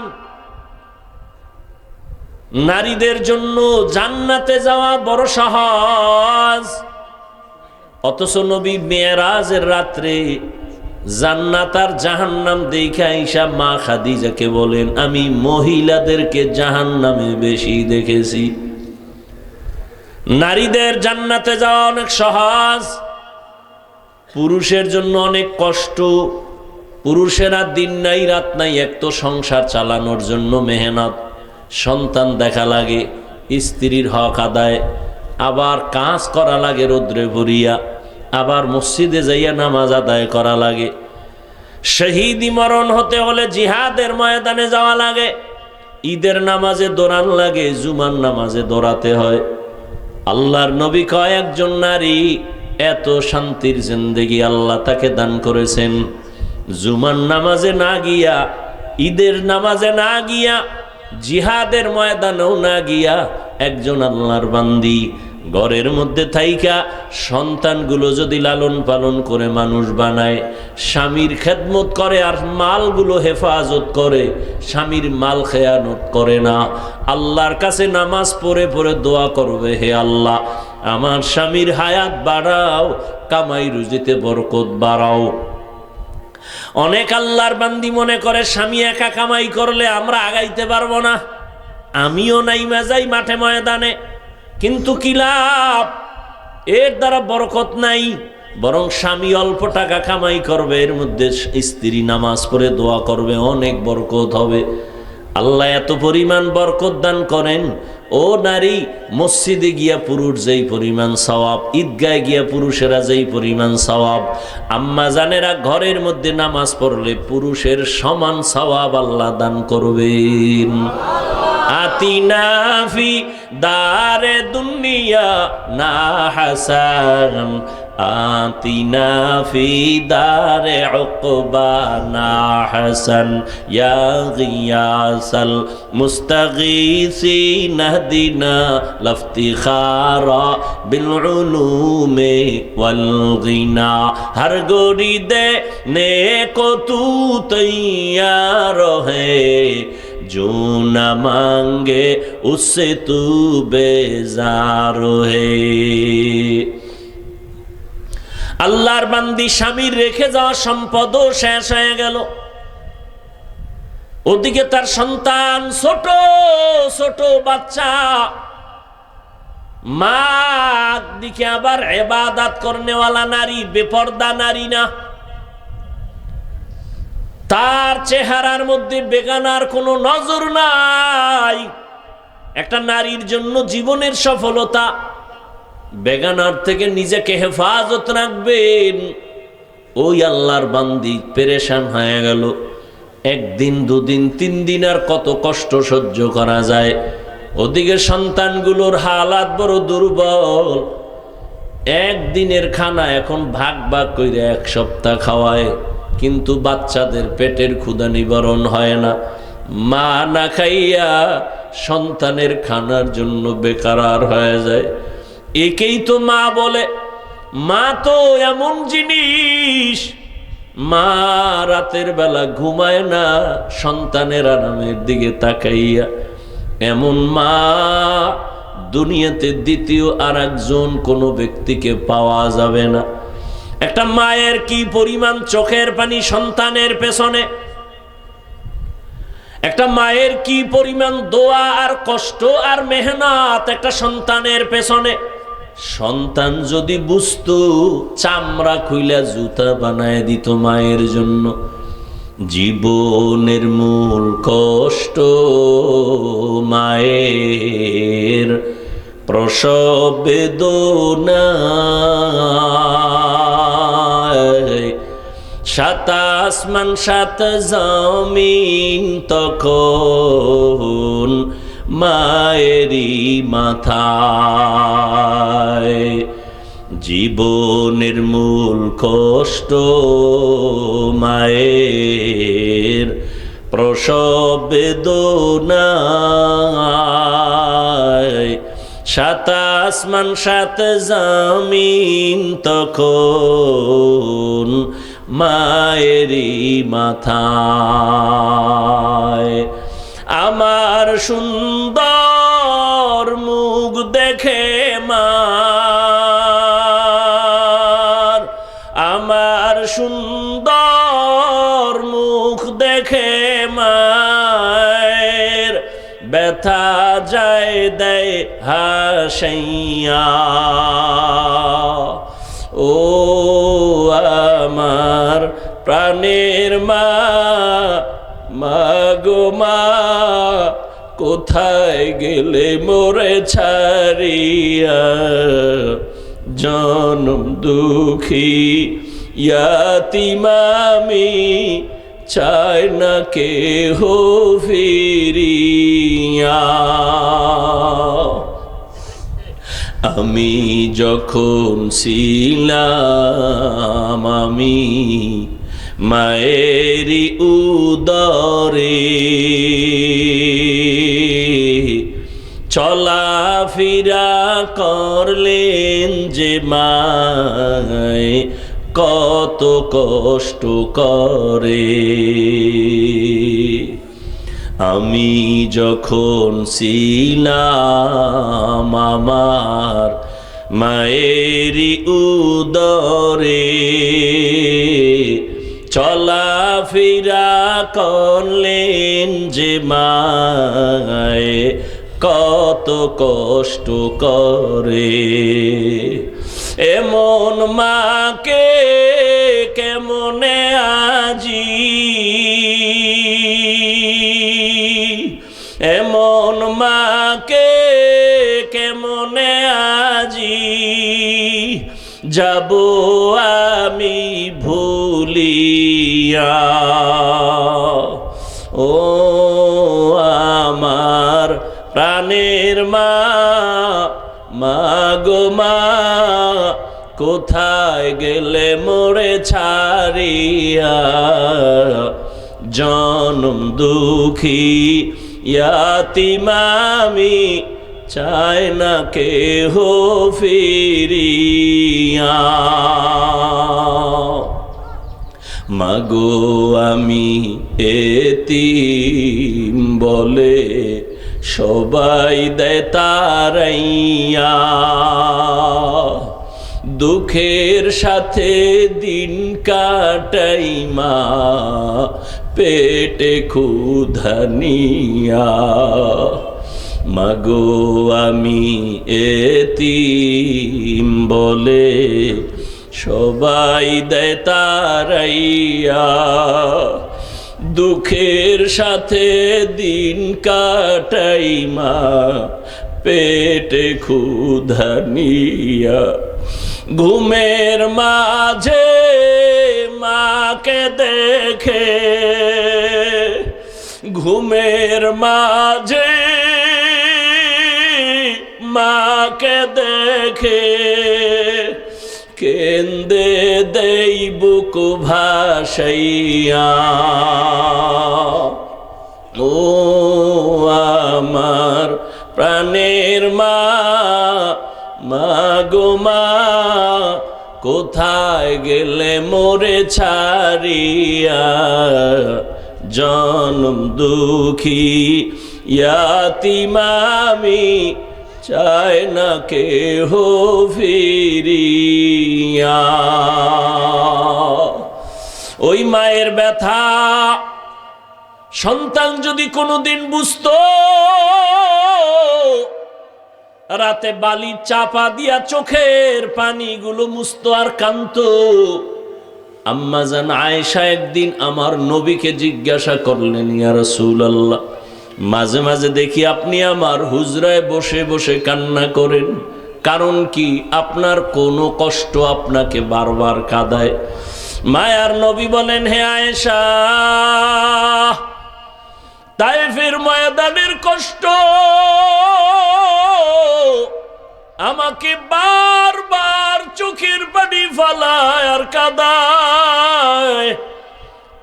নারীদের জন্য জান্নাতে যাওয়া বড় সহজ, অথচ নবী মেরাজের রাত্রে জান্নাত আর জাহান্নাম দেখে আয়েশা মা খাদিজাকে বলেন, আমি মহিলাদেরকে জাহান্নামে বেশি দেখেছি। নারীদের জান্নাতে যাওয়া অনেক সহজ, পুরুষের জন্য অনেক কষ্ট। পুরুষেরা দিন নাই রাত নাই, এক তো সংসার চালানোর জন্য মেহনত, সন্তান দেখা লাগে, স্ত্রীর হক আদায়, আবার কাজ করা লাগে রৌদ্রে ভরিয়া, আবার মসজিদে যাইয়া নামাজ আদায় করা লাগে। শহীদি মরণ হতে হলে জিহাদের ময়দানে যাওয়া লাগে, ঈদের নামাজে দৌড়ান লাগে, জুমার নামাজে দৌড়াতে হয়। আল্লাহর নবী কয়, একজন নারী এত শান্তির জিন্দেগি আল্লাহ তাকে দান করেছেন, জুমার নামাজে না গিয়া, ঈদের নামাজে না গিয়া, জিহাদের ময়দানেও না গিয়া, একজন আল্লাহর বান্দি ঘরের মধ্যে থাইকা সন্তানগুলো যদি লালন পালন করে মানুষ বানায়, স্বামীর খেদমত করে আর মালগুলো হেফাজত করে, স্বামীর মাল খেয়ানত করে না, আল্লাহর কাছে নামাজ পড়ে পড়ে দোয়া করবে, হে আল্লাহ আমার স্বামীর হায়াত বাড়াও, কামাই রুজিতে বরকত বাড়াও। অনেক আল্লাহর বান্দি মনে করে স্বামী একা কামাই করলে আমরা আগাইতে পারবো না, আমিও নাইমা যাই মাঠে ময়দানে, কিন্তু কি লাভ? এর দ্বারা বরকত নাই। বরং স্বামী অল্প টাকা কামাই করবে, এর মধ্যে স্ত্রী নামাজ পড়ে দোয়া করবে, অনেক বরকত হবে। আল্লাহ এত পরিমাণ বরকত দান করেন, ও নারী, মসজিদে গিয়া পুরুষ যেই পরিমাণ সওয়াব, ঈদগায় গিয়া পুরুষেরা যেই পরিমাণ সওয়াব, আম্মা জানেরা ঘরের মধ্যে নামাজ পড়লে পুরুষের সমান সওয়াব আল্লাহ দান করবেন। আতিনা ফি দারে দুনিয়া না হাসান, আতিনা ফি দারে উকবা না হাসান, ইয়া গিয়াসাল মুস্তাগীসিন ইহদিনা লাফতিখারা বিল উলুমি ওয়াল গিনা। হর গোরি দে নেকো তু তৈয়ার হে, जो न मांगे उससे तू बेजार है। আল্লাহর বান্দি স্বামীর রেখে যাওয়া সম্পদও শেষ হয়ে গেল, ওদিকে তার সন্তান ছোট ছোট বাচ্চা, মা দিকে আবার ইবাদত করনেওয়ালা নারী, বেপরদা নারী না, তার চেহারার মধ্যে বেগানার কোনো নজর নাই। একটা নারীর জন্য জীবনের সফলতা বেগানার থেকে নিজেকে হেফাজত রাখবেন। ওই আল্লাহর বান্দি পেরেশান হয়ে গেল। একদিন দুদিন তিন দিন আর কত কষ্ট সহ্য করা যায়, ওদিকে সন্তানগুলোর হালাত বড় দুর্বল। একদিনের খানা এখন ভাগ ভাগ করে এক সপ্তাহ খাওয়ায়, কিন্তু বাচ্চাদের পেটের ক্ষুধা নিবারণ হয় না। মা না খাইয়া সন্তানের খানার জন্য বেকারার হয়ে যায়। একেই তো মা বলে। মা তো এমন জিনিস, মা রাতের বেলা ঘুমায় না সন্তানের আরামের দিকে তাকাইয়া। এমন মা দুনিয়াতে দ্বিতীয় আর একজন কোনো ব্যক্তিকে পাওয়া যাবে না। একটা মায়ের কি পরিমাণ চোখের পানি সন্তানের পেছনে, একটা মায়ের কি পরিমাণ দোয়া আর কষ্ট আর মেহনত একটা সন্তানের পেছনে। সন্তান যদি বুঝতো, চামড়া খুইলা জুতা বানায় দিত মায়ের জন্য। জীবনের মূল কষ্ট মায়ের, প্রসব বেদনা, সাত আসমান সাত জমিন তখন মায়েরই মাথায়। জীবনের মূল কষ্ট মায়ের, প্রসব বেদনা, সাত আসমান সাত জমিন তখন মায়েরই মাথায়। আমার সুন্দর মুখ দেখে মা, আমার সুন্দর মুখ দেখে মায়ের ব্যথা যায় দেয় হাসাইয়া। ও আমার প্রাণের মা, মাগো মা, কোথায় গেলে মোরে ছাড়িয়া? জনম দুঃখী ইয়াতীম আমি, চাই না কেহ ফিরিয়া। আমি যখন ছিলাম আমি মায়েরই উদরে, চলাফেরা করলেন যে মায় কত কষ্ট করে। আমি যখন ছিলাম আমার মায়েরই উদরে, চলাফেরা করলেন যে মায় কত কষ্ট করে। এমন মাকে কেমনে আজি, এমন মাকে যাব আমি ভুলিয়া। ও আমার প্রাণের মা, মা গো মা, কোথায় গেলে মোরে ছাড়িয়া? জনম দুঃখী ইয়াতীম আমি, চাই না কেহ ফিরিয়া। মাগো আমি এতিম বলে সবাই দেয় তারাইয়া, দুঃখের সাথে দিন কাটাই মা, পেটে ক্ষুধা নিয়া। মাগো আমি এতিম বলে সবাই দেয় তারাইয়া, দুঃখের সাথে দিন কাটাই মা, পেটে ক্ষুধা নিয়া। ঘুমের মাঝে মাকে দেখে, ঘুমের মাঝে মাকে দেখে, কেন্দে দেই বুক ভাসাইয়া। ও আমার প্রাণের মা, মা গো মা, কোথায় গেলে মোরে ছাড়িয়া? জনম দুঃখী ইয়াতীম আমি, চায় না কেহ ফিরিয়া। ওই মায়ের ব্যথা সন্তান যদি কোনোদিন বুঝতো, রাতে বালি চাপা দিয়া চোখের পানিগুলো মুছতো আর কাঁদতো। আম্মাজান আয়েশা একদিন আমার নবীকে জিজ্ঞাসা করলেন, ইয়া রাসূলুল্লাহ, মাঝে মাঝে দেখি আপনি আমার হুজরায় বসে বসে কান্না করেন, কারণ কি? আপনার কোনো কষ্ট আপনাকে বারবার কাঁদায়? মায়ার নবী বলেন, হে আয়েশা, তায়েফের ময়দানের কষ্ট আমাকে বারবার চোখের পানি ফালায় আর কাঁদায়,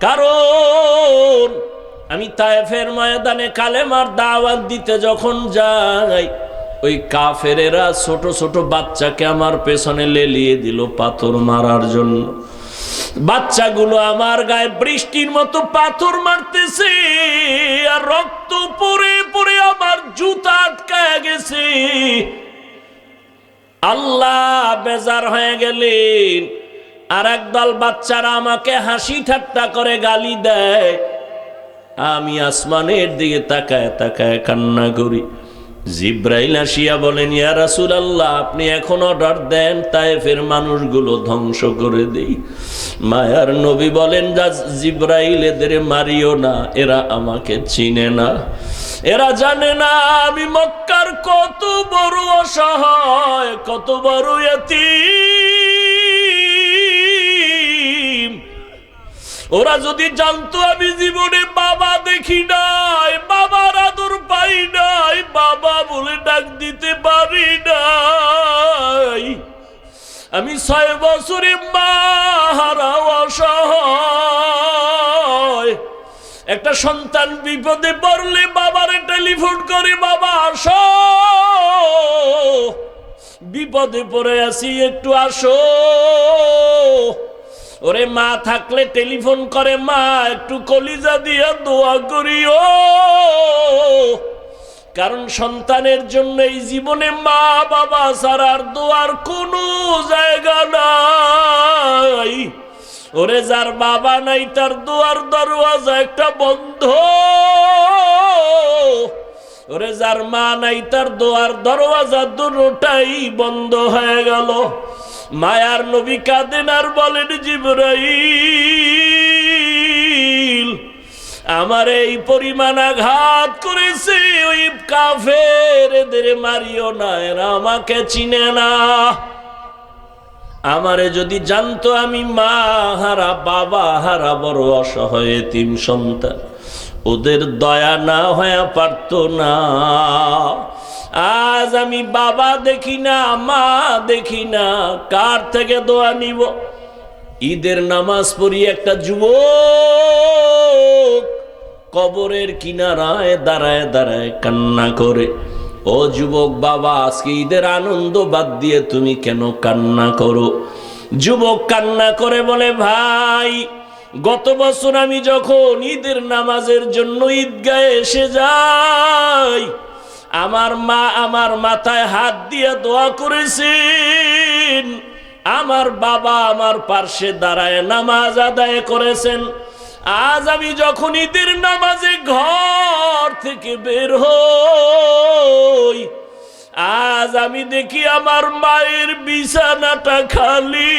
কারণ আমি তায়েফের ময়দানে কালেমার দাওয়াত দিতে যখন যাই, ওই কাফেরেরা ছোট ছোট বাচ্চাকে আমার পেছনে লেলিয়ে দিল পাথর মারার জন্য। বাচ্চাগুলো আমার গায়ে বৃষ্টির মতো পাথর মারতেছে, আর রক্ত পড়ে পড়ে আমার জুতা আটকায় গেছে। আল্লাহ বেজার হয়ে গেলেন, আর একদল বাচ্চারা আমাকে হাসি ঠাট্টা করে গালি দেয়। আমি আসমানের দিকে তাকায় তাকায় কান্না করি। জিব্রাইল আসিয়া বলেন, ইয়া রাসূলুল্লাহ, আপনি এখন অর্ডার দেন, তায়েফের মানুষগুলো ধ্বংস করে দেই। মায়ার নবী বলেন, যা জিব্রাইল, এদের মারিও না, এরা আমাকে চিনে না, এরা জানে না আমি মক্কার কত বড় অসহায়, কত বড় এতিম। ওরা যদি জানতো আমি জীবনে বাবা দেখি নাই, বাবার আদর পাই নাই, বাবা বলে ডাক দিতে পারি নাই, আমি 6 বছরে মা হারা অসহায়। একটা সন্তান বিপদে পড়লে বাবারে টেলিফোন করে, বাবা আসো, বিপদে পড়ে আছি, একটু আসো। ওরে মা থাকলে টেলিফোন করে, মা একটু কলিজা দিয়া দোয়া করিও, কারণ সন্তানের জন্য এই জীবনে মা বাবা ছাড়ার দোয়ার কোনো জায়গা নাই। ওরে যার বাবা নাই তার দোয়ার দরওয়াজা একটা বন্ধ, ওরে যার মা নাই তার দোয়ার দরওয়াজা দুটোটাই বন্ধ হয়ে গেল। মায়ার নবী কাঁদেন আর বলেন, জিবরাইল, আমার এই পরিমাণ আঘাত করেছে ওই কাফের, এদের মারিও না, এরা আমাকে চিনে না। আমারে যদি জানতো আমি মা হারা বাবা হারা বড় অসহায় এতিম সন্তান, ওদের দয়া না হয়ে পারতো না। আজ আমি বাবা দেখি না, মা দেখি না, কার থেকে দোয়া নিব? ঈদের নামাজ পড়ি একটা যুবক কবরের কিনারায় দাঁড়ায় দাঁড়ায় কান্না করে। ও যুবক বাবা, আজকে ঈদের আনন্দ বাদ দিয়ে তুমি কেন কান্না করো? যুবক কান্না করে বলে, ভাই গত বছর আমি যখন ঈদের নামাজের জন্য ঈদগাহে এসে যাই, আমার মা আমার মাথায় হাত দিয়ে দোয়া করেছেন, আমার বাবা আমার পার্শ্বে দাঁড়ায় নামাজ আদায় করেছেন। আজ আমি যখন ঈদের নামাজে ঘর থেকে বের হই, আজ আমি দেখি আমার মায়ের বিছানাটা খালি,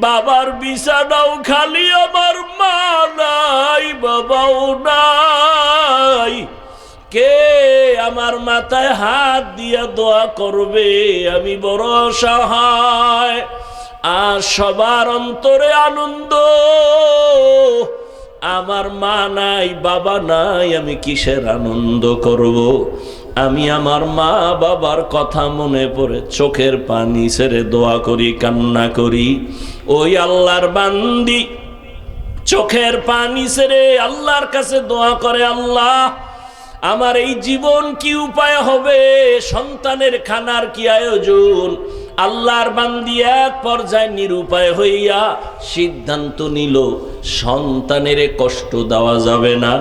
বাবার বিছানাও খালি, আমার মা নাই বাবাও নাই। কে আমার মাথায় হাত দিয়া দোয়া করবে? আমি বড় অসহায়। আর সবার অন্তরে আনন্দ, আমার মা নাই বাবা নাই, আমি কিসের আনন্দ করব? আমি আমার মা বাবার কথা মনে পড়ে চোখের পানি ছেড়ে দোয়া করি, কান্না করি। ওই আল্লাহর বান্দি চোখের পানি ছেড়ে আল্লাহর কাছে দোয়া করে, আল্লাহ আমার এই জীবন কি উপায় হবে, সন্তানের খানার কি আয়োজন? আল্লাহর বান্দি এক পর্যায়ে নিরুপায় হইয়া সিদ্ধান্ত নিল, সন্তানের কষ্ট দেওয়া যাবে না।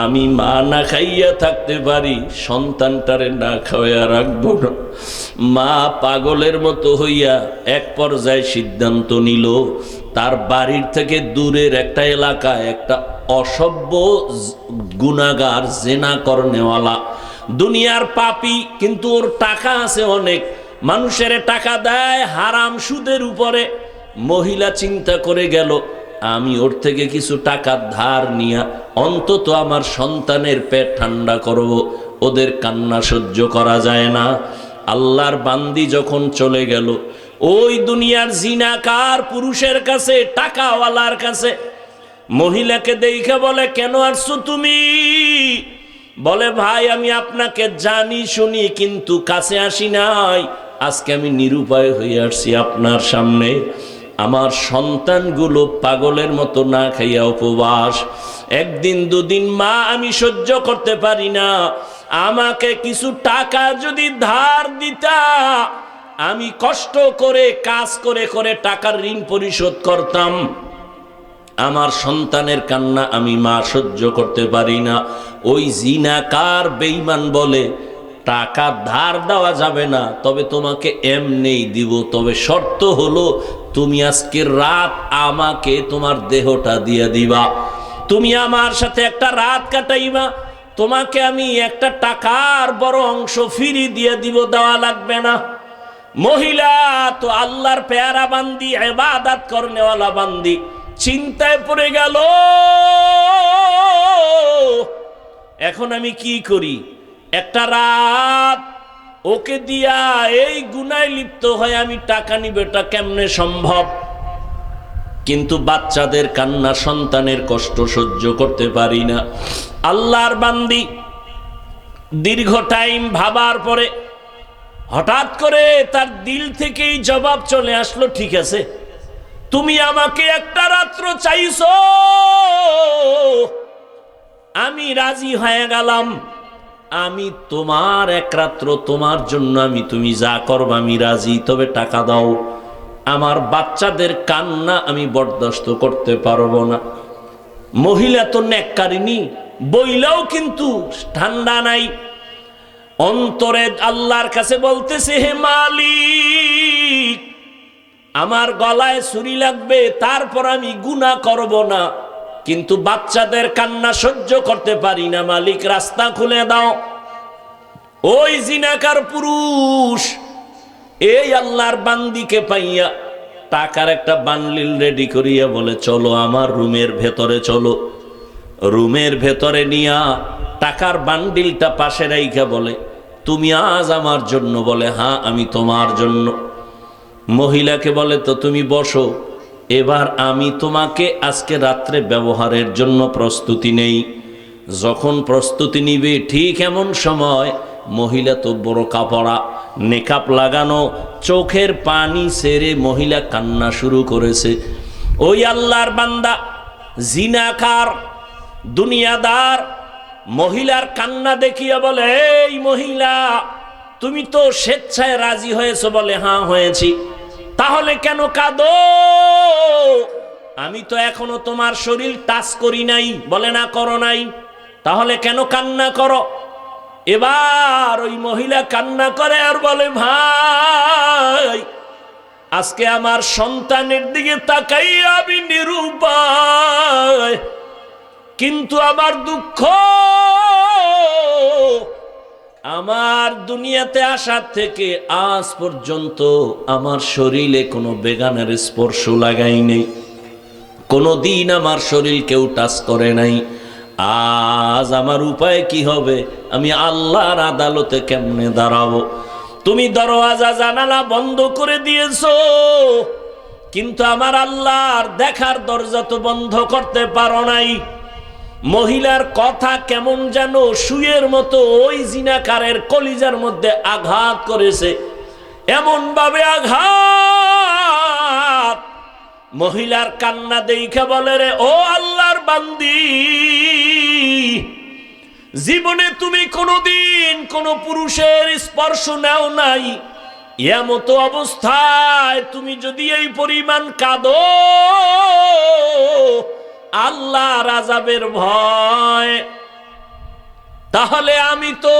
আমি মা না খাইয়া থাকতে পারি, সন্তানটারে না খাওয়াইয়া রাখবো না। মা পাগলের মতো হইয়া এক পর্যায়ে সিদ্ধান্ত নিল, তার বাড়ির থেকে দূরের একটা এলাকায় একটা অসভ্য গুনাহগার, জেনা করনেওয়ালা, দুনিয়ার পাপী, কিন্তু ওর টাকা আছে অনেক, মানুষের টাকা দেয় হারাম সুদের উপরে। মহিলা চিন্তা করে গেল, আমি ওর থেকে কিছু টাকা ধার নিয়া অন্তত আমার সন্তানের পেট ঠান্ডা করব, ওদের কান্না সহ্য করা যায় না। আল্লাহর বান্দি যখন চলে গেল ওই দুনিয়ার জিনাকার পুরুষের কাছে, টাকাওয়ালার কাছে, মহিলাকে দেখে বলে, কেন আসছো তুমি? বলে, ভাই আমি আপনাকে জানি শুনি কিন্তু কাছে আসি নাই, আজকে আমি নিরুপায় হয়ে আসছি আপনার সামনে। আমার সন্তানগুলো পাগলের মতো না খাইয়া উপবাস, একদিন দুদিন মা আমি সহ্য করতে পারি না, আমাকে কিছু টাকা যদি ধার দিতা, আমি কষ্ট করে কাজ করে করে টাকার ঋণ পরিশোধ করতাম। আমার সন্তানের কান্না আমি মা সহ্য করতে পারি না। ওই জিনাকার বেঈমান বলে, টাকা ধার দেওয়া যাবে না, তবে তোমাকে এমনি দিব, তবে শর্ত হলো তুমি আজকে রাত আমাকে তোমার দেহটা দিয়ে দিবা, তুমি আমার সাথে একটা রাত কাটাইবা, তোমাকে আমি একটা টাকার বড় অংশ ফিরি দিয়ে দিব, দেওয়া লাগবে না। মহিলা তো আল্লাহর পেয়ারা বান্দি, ইবাদত করনেওয়ালা বান্দি, চিন্তায় পড়ে গেল, এখন আমি কি করি? একটা রাত ওকে দিয়া এই গুনায় লিপ্ত হয়ে আমি টাকা নিব, এটা কেমনে সম্ভব? কিন্তু বাচ্চাদের কান্না, সন্তানের কষ্ট সহ্য করতে পারি না। আল্লাহর বান্দি দীর্ঘ টাইম ভাবার পরে হঠাৎ করে তার দিল থেকেই জবাব চলে আসলো, ঠিক আছে তুমি আমাকে একটা রাত্র চাইছো, আমি রাজি হয়ে গেলাম, আমি তোমার এক রাত্র তোমার জন্য আমি তুমি যা করবা আমি রাজি, তবে টাকা দাও। আমার বাচ্চাদের কান্না আমি বরদাস্ত করতে পারবো না। মহিলা তো নেককারিনী, বইলাও কিন্তু ঠান্ডা নাই, অন্তরে আল্লাহর কাছে বলতেছে, হে মালিক আমার গলায় ছুরি লাগবে, তারপর আমি গুনাহ করব না, কিন্তু বাচ্চাদের কান্না সহ্য করতে পারি না, মালিক রাস্তা খুলে দাও। ওই জিনাকার পুরুষ এই আল্লাহর বান্দিকে পাইয়া টাকার একটা বান্ডিল রেডি করিয়া বলে, চলো আমার রুমের ভেতরে চলো। রুমের ভেতরে নিয়া টাকার বান্ডিলটা পাশে রাইখা বলে, তুমি আজ আমার জন্য? বলে হ্যাঁ, আমি তোমার জন্য। মহিলাকে বলে তো তুমি বসো, এবার আমি তোমাকে আজকে রাত্রে ব্যবহারের জন্য প্রস্তুতি নেই। যখন প্রস্তুতি নিবে ঠিক এমন সময় মহিলা তো বোরকা পরা, নেকাব লাগানো, চোখের পানি ছেড়ে মহিলা কান্না শুরু করেছে। ওই আল্লাহর বান্দা জিনাকার দুনিয়াদার মহিলার কান্না দেখিয়া বলে, এই মহিলা, তুমি তো স্বেচ্ছায় রাজি হয়েছো? বলে হ্যাঁ হয়েছি। তাহলে কেন কাঁদো? আমি তো এখনো তোমার শরীর টাচ করি নাই। বলে না, করো নাই। তাহলে কেন কান্না করো? এবার ওই মহিলা কান্না করে আর বলে, ভাই, আজকে আমার সন্তানের দিকে তাকাই আমি নিরুপায়, কিন্তু আমার দুঃখ, আমার দুনিয়াতে আসার থেকে আজ পর্যন্ত আমার শরীরে কোনো বেগানের স্পর্শ লাগাই নেই, কোনো দিন আমার শরীর কেউ টাচ করে নাই। আজ আমার উপায় কি হবে? আমি আল্লাহর আদালতে কেমনে দাঁড়াবো? তুমি দরওয়াজা জানালা বন্ধ করে দিয়েছো, কিন্তু আমার আল্লাহর দেখার দরজা তো বন্ধ করতে পারো নাই। মহিলার কথা কেমন যেন সুয়ের মতো ওই জিনাকারের কলিজার মধ্যে আঘাত করেছে, এমন ভাবে আঘাত, মহিলার কান্না দেখে বলে, রে ও আল্লাহর বান্দি, জীবনে তুমি কোনোদিন কোনো পুরুষের স্পর্শ নাও নাই, এমতো অবস্থায় তুমি যদি এই পরিমাণ কাঁদো আল্লাহর আযাবের ভয়, তাহলে আমি তো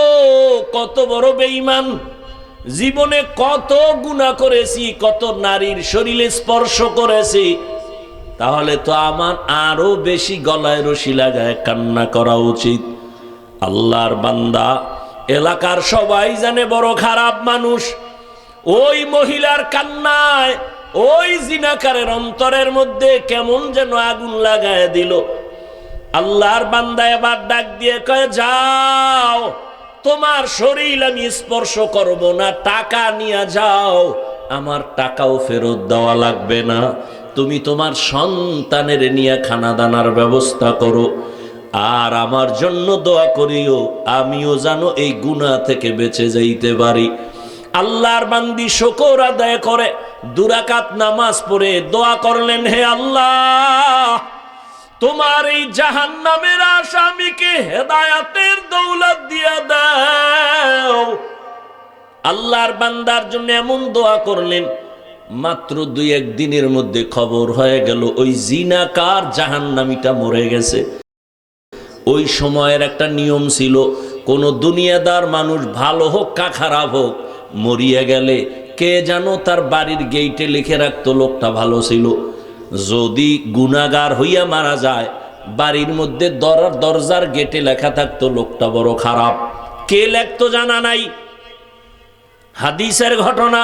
কত বড় বেঈমান, জীবনে কত গুনাহ করেছি, কত নারীর শরীরে স্পর্শ করেছি, তাহলে তো আমার আরো বেশি গলায় রশি লাগায় কান্না করা উচিত। আল্লাহর বান্দা, এলাকার সবাই জানে বড় খারাপ মানুষ। ওই মহিলার কান্নায় ওই জিনাকারের অন্তরের মধ্যে কেমন যেন আগুন লাগায় দিল। আল্লাহর বান্দা এবার ডাক দিয়ে কয়, যাও, তোমার শরীর আমি স্পর্শ করব না, টাকা নিয়ে যাও, আমার টাকাও ফেরত দেওয়া লাগবে না, তুমি তোমার সন্তানের নিয়ে খানা দানার ব্যবস্থা করো, আর আমার জন্য দোয়া করিও, আমিও জানো এই গুনাহ থেকে বেঁচে যাইতে পারি। আল্লাহর বান্দি শুকর আদায় করে 2 রাকাত নামাজ পড়ে দোয়া করলেন, হে আল্লাহ, তোমার এই জাহান্নামের আসামিকে হেদায়েতের দৌলত দিয়ে দাও। আল্লাহর বান্দার জন্য এমন দোয়া করলেন, মাত্র 2-1 দিনের মধ্যে খবর হয়ে গেল ওই জিনাকার জাহান্নামীটা মরে গেছে। ওই সময়ের একটা নিয়ম ছিল, কোন দুনিয়াদার মানুষ ভালো হোক কা খারাপ হোক, মরিয়া গেলে কে যেন তার বাড়ির গেইটে লিখে রাখতো লোকটা ভালো ছিল। যদি গুনাহগার হইয়া মারা যায়, বাড়ির মধ্যে দরজার গেটে লেখা থাকতো লোকটা বড় খারাপ। কে লেখতো জানা নাই। হাদিসের ঘটনা,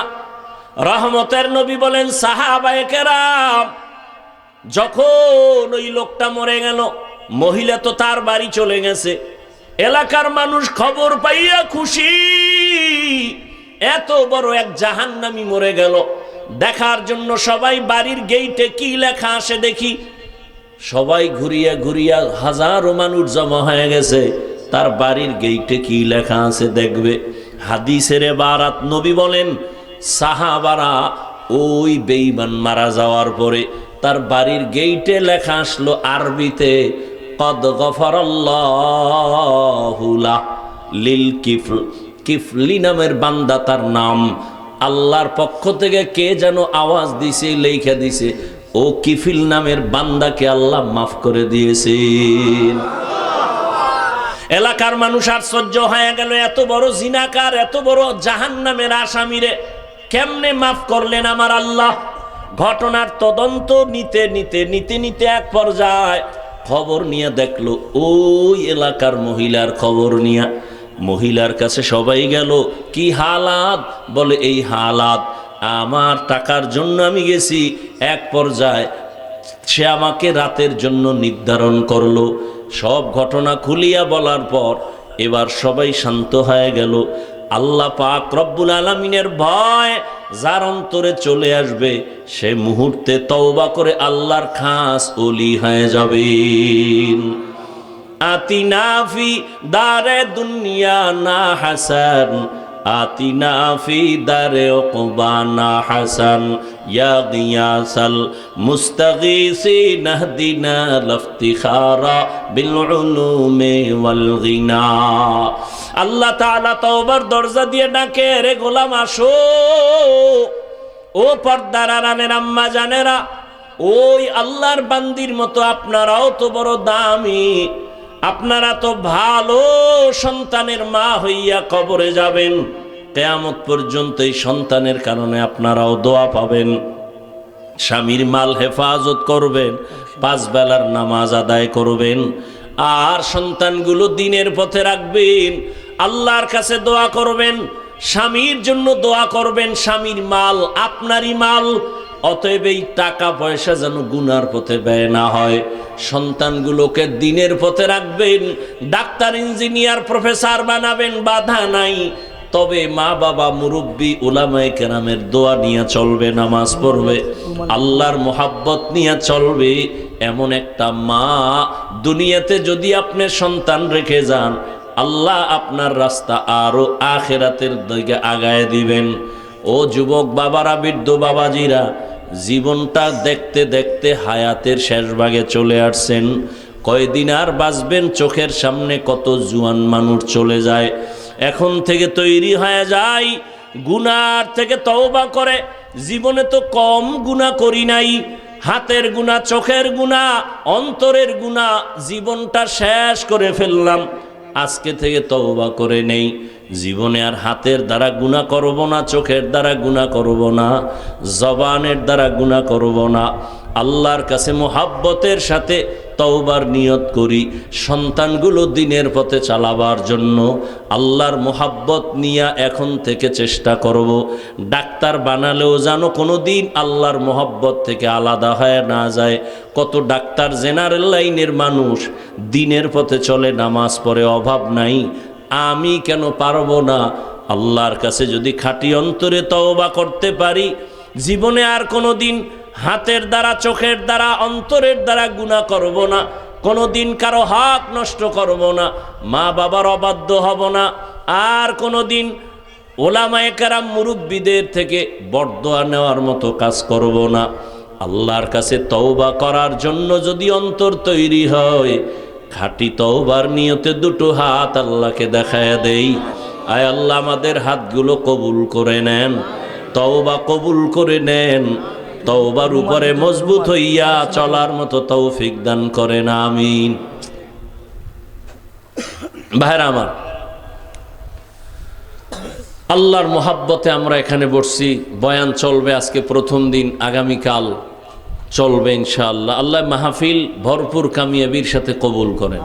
রহমতের নবী বলেন, সাহাবায়ে কেরাম যখন ওই লোকটা মরে গেল, মহিলা তো তার বাড়ি চলে গেছে, এলাকার মানুষ খবর পাইয়া খুশি, এত বড় এক জাহান্নামী মরে গেল। দেখার জন্য সবাই বাড়ির গেইটে কি লেখা আসে দেখি, সবাই ঘুরিয়া ঘুরিয়া হাজারো মানুষ জমা হয়ে গেছে, তার বাড়ির গেইটে কি লেখা আছে দেখবে। হাদিসের বারাত নবী বলেন, সাহাবারা ওই বেঈমান মারা যাওয়ার পরে তার বাড়ির গেইটে লেখা আসলো আরবিতে, কদ গফারাল্লাহু লাহ লিল কিফল, কিফলি নামের বান্দা তার নাম। আল্লাহর পক্ষ থেকে কে যেন আওয়াজ দিছে, লেখা দিছে, ও কিফিল নামের বান্দাকে আল্লাহ মাফ করে দিয়েছেন। এলাকার মানুষ আশ্চর্য হয়ে গেল, এত বড় জিনাকার, এত বড় জাহান্নামের আসামিরে কেমনে মাফ করলেন আমার আল্লাহ। ঘটনার তদন্ত নিতে নিতে নিতে নিতে এক পর্যায়ে খবর নিয়ে দেখলো, ওই এলাকার মহিলার খবর নিয়ে মহিলার কাছে সবাই গেল, কি হালাত? বলে এই হালাত, আমার টাকার জন্য আমি গেছি, এক পর্যায়ে সে আমাকে রাতের জন্য নির্ধারণ করলো। সব ঘটনা খুলিয়া বলার পর এবার সবাই শান্ত হয়ে গেল। আল্লাহ পাক রব্বুল আলামিনের ভয় যার অন্তরে চলে আসবে সে মুহূর্তে তওবা করে আল্লাহর খাস ওলি হয়ে যাবেন। আতিনা ফি দারে দুনিয়া না হাসান, আতিনা ফি দারে উকবানা হাসান, ইয়া গিয়াসাল মুস্তাগীসিন ইহদিনা লিফতিখারা বিল উলুমি ওয়াল গিনা। আল্লাহ তাআলা তওবার দরজা দিয়ে ডাকে, রে গোলাম আসো। ও পর্দার আড়ালের আম্মা জানেরা, ওই আল্লাহর বান্দির মতো আপনারাও তো বড় দামি, আপনারা তো ভালো সন্তানের মা হইয়া কবরে যাবেন, কিয়ামত পর্যন্ত এই সন্তানের কারণে আপনারাও দোয়া পাবেন। স্বামীর মাল হেফাজত করবেন, 5 বেলার নামাজ আদায় করবেন, আর সন্তানগুলো দিনের পথে রাখবেন, আল্লাহর কাছে দোয়া করবেন, স্বামীর জন্য দোয়া করবেন। স্বামীর মাল আপনারই মাল, অতএব এই টাকা পয়সা যেন গুনার পথে ব্যয় না হয়। সন্তানগুলোকে দিনের পথে রাখবেন, ডাক্তার ইঞ্জিনিয়ার প্রফেসর বানাবেন, বাধা নাই। তবে মা বাবা মুরব্বী উলামায়ে কেরামের দোয়া নিয়ে চলবে, নামাজ পড়বে, আল্লাহর মোহাব্বত নিয়ে চলবে। এমন একটা মা দুনিয়াতে যদি আপনি সন্তান রেখে যান, আল্লাহ আপনার রাস্তা আরো আখিরাতের দিকে আগায় দিবেন। ও যুবক বাবারা, বৃদ্ধ বাবাজিরা, জীবনটা দেখতে দেখতে হায়াতের শেষ ভাগে চলে আসছেন। কয়দিন আর বাঁচবেন? চোখের সামনে কত জুয়ান মানুষ চলে যায়। এখন থেকে তৈরি হয়ে যায়, গুনার থেকে তওবা করে। জীবনে তো কম গুনাহ করি নাই, হাতের গুনাহ, চোখের গুনাহ, অন্তরের গুনাহ, জীবনটা শেষ করে ফেললাম। আজকে থেকে তওবা করে নেই, জীবনে আর হাতের দ্বারা গুনাহ করব না, চোখের দ্বারা গুনাহ করব না, জবানের দ্বারা গুনাহ করব না। আল্লাহর কাছে মোহাব্বতের সাথে তওবার নিয়ত করি, সন্তানগুলো দিনের পথে চালাবার জন্য আল্লাহর মোহাব্বত নিয়ে এখন থেকে চেষ্টা করব। ডাক্তার বানালেও যেন কোনো দিন আল্লাহর মোহাব্বত থেকে আলাদা হয়ে না যায়। কত ডাক্তার জেনারেল লাইনের মানুষ দিনের পথে চলে, নামাজ পড়ে, অভাব নাই। আমি কেন পারবো না? আল্লাহর কাছে যদি খাঁটি অন্তরে তওবা করতে পারি, জীবনে আর কোনো দিন হাতের দ্বারা, চোখের দ্বারা, অন্তরের দ্বারা গুনাহ করব না, কোনো দিন কারো হক নষ্ট করব না, মা বাবার অবাধ্য হব না, আর কোনো দিন ওলামায়ে কেরাম মুরব্বীদের থেকে বরদোয়া নেওয়ার মতো কাজ করব না। আল্লাহর কাছে তওবা করার জন্য যদি অন্তর তৈরি হয়, খাঁটি তওবার নিয়তে দুটো হাত আল্লাহকে দেখায়া দেই। আয় আল্লাহ, আমাদের হাতগুলো কবুল করে নেন, তওবা কবুল করে নেন, তওবার উপরে মজবুত হইয়া চলার মতো তৌফিক দান করেন, আমিন। ভাইরা আমার, আল্লাহর মোহাব্বতে আমরা এখানে বসছি, বয়ান চলবে। আজকে প্রথম দিন, আগামীকাল চলবে ইনশাআল্লাহ। আল্লাহ মাহফিল ভরপুর কামিয়াবির সাথে কবুল করেন।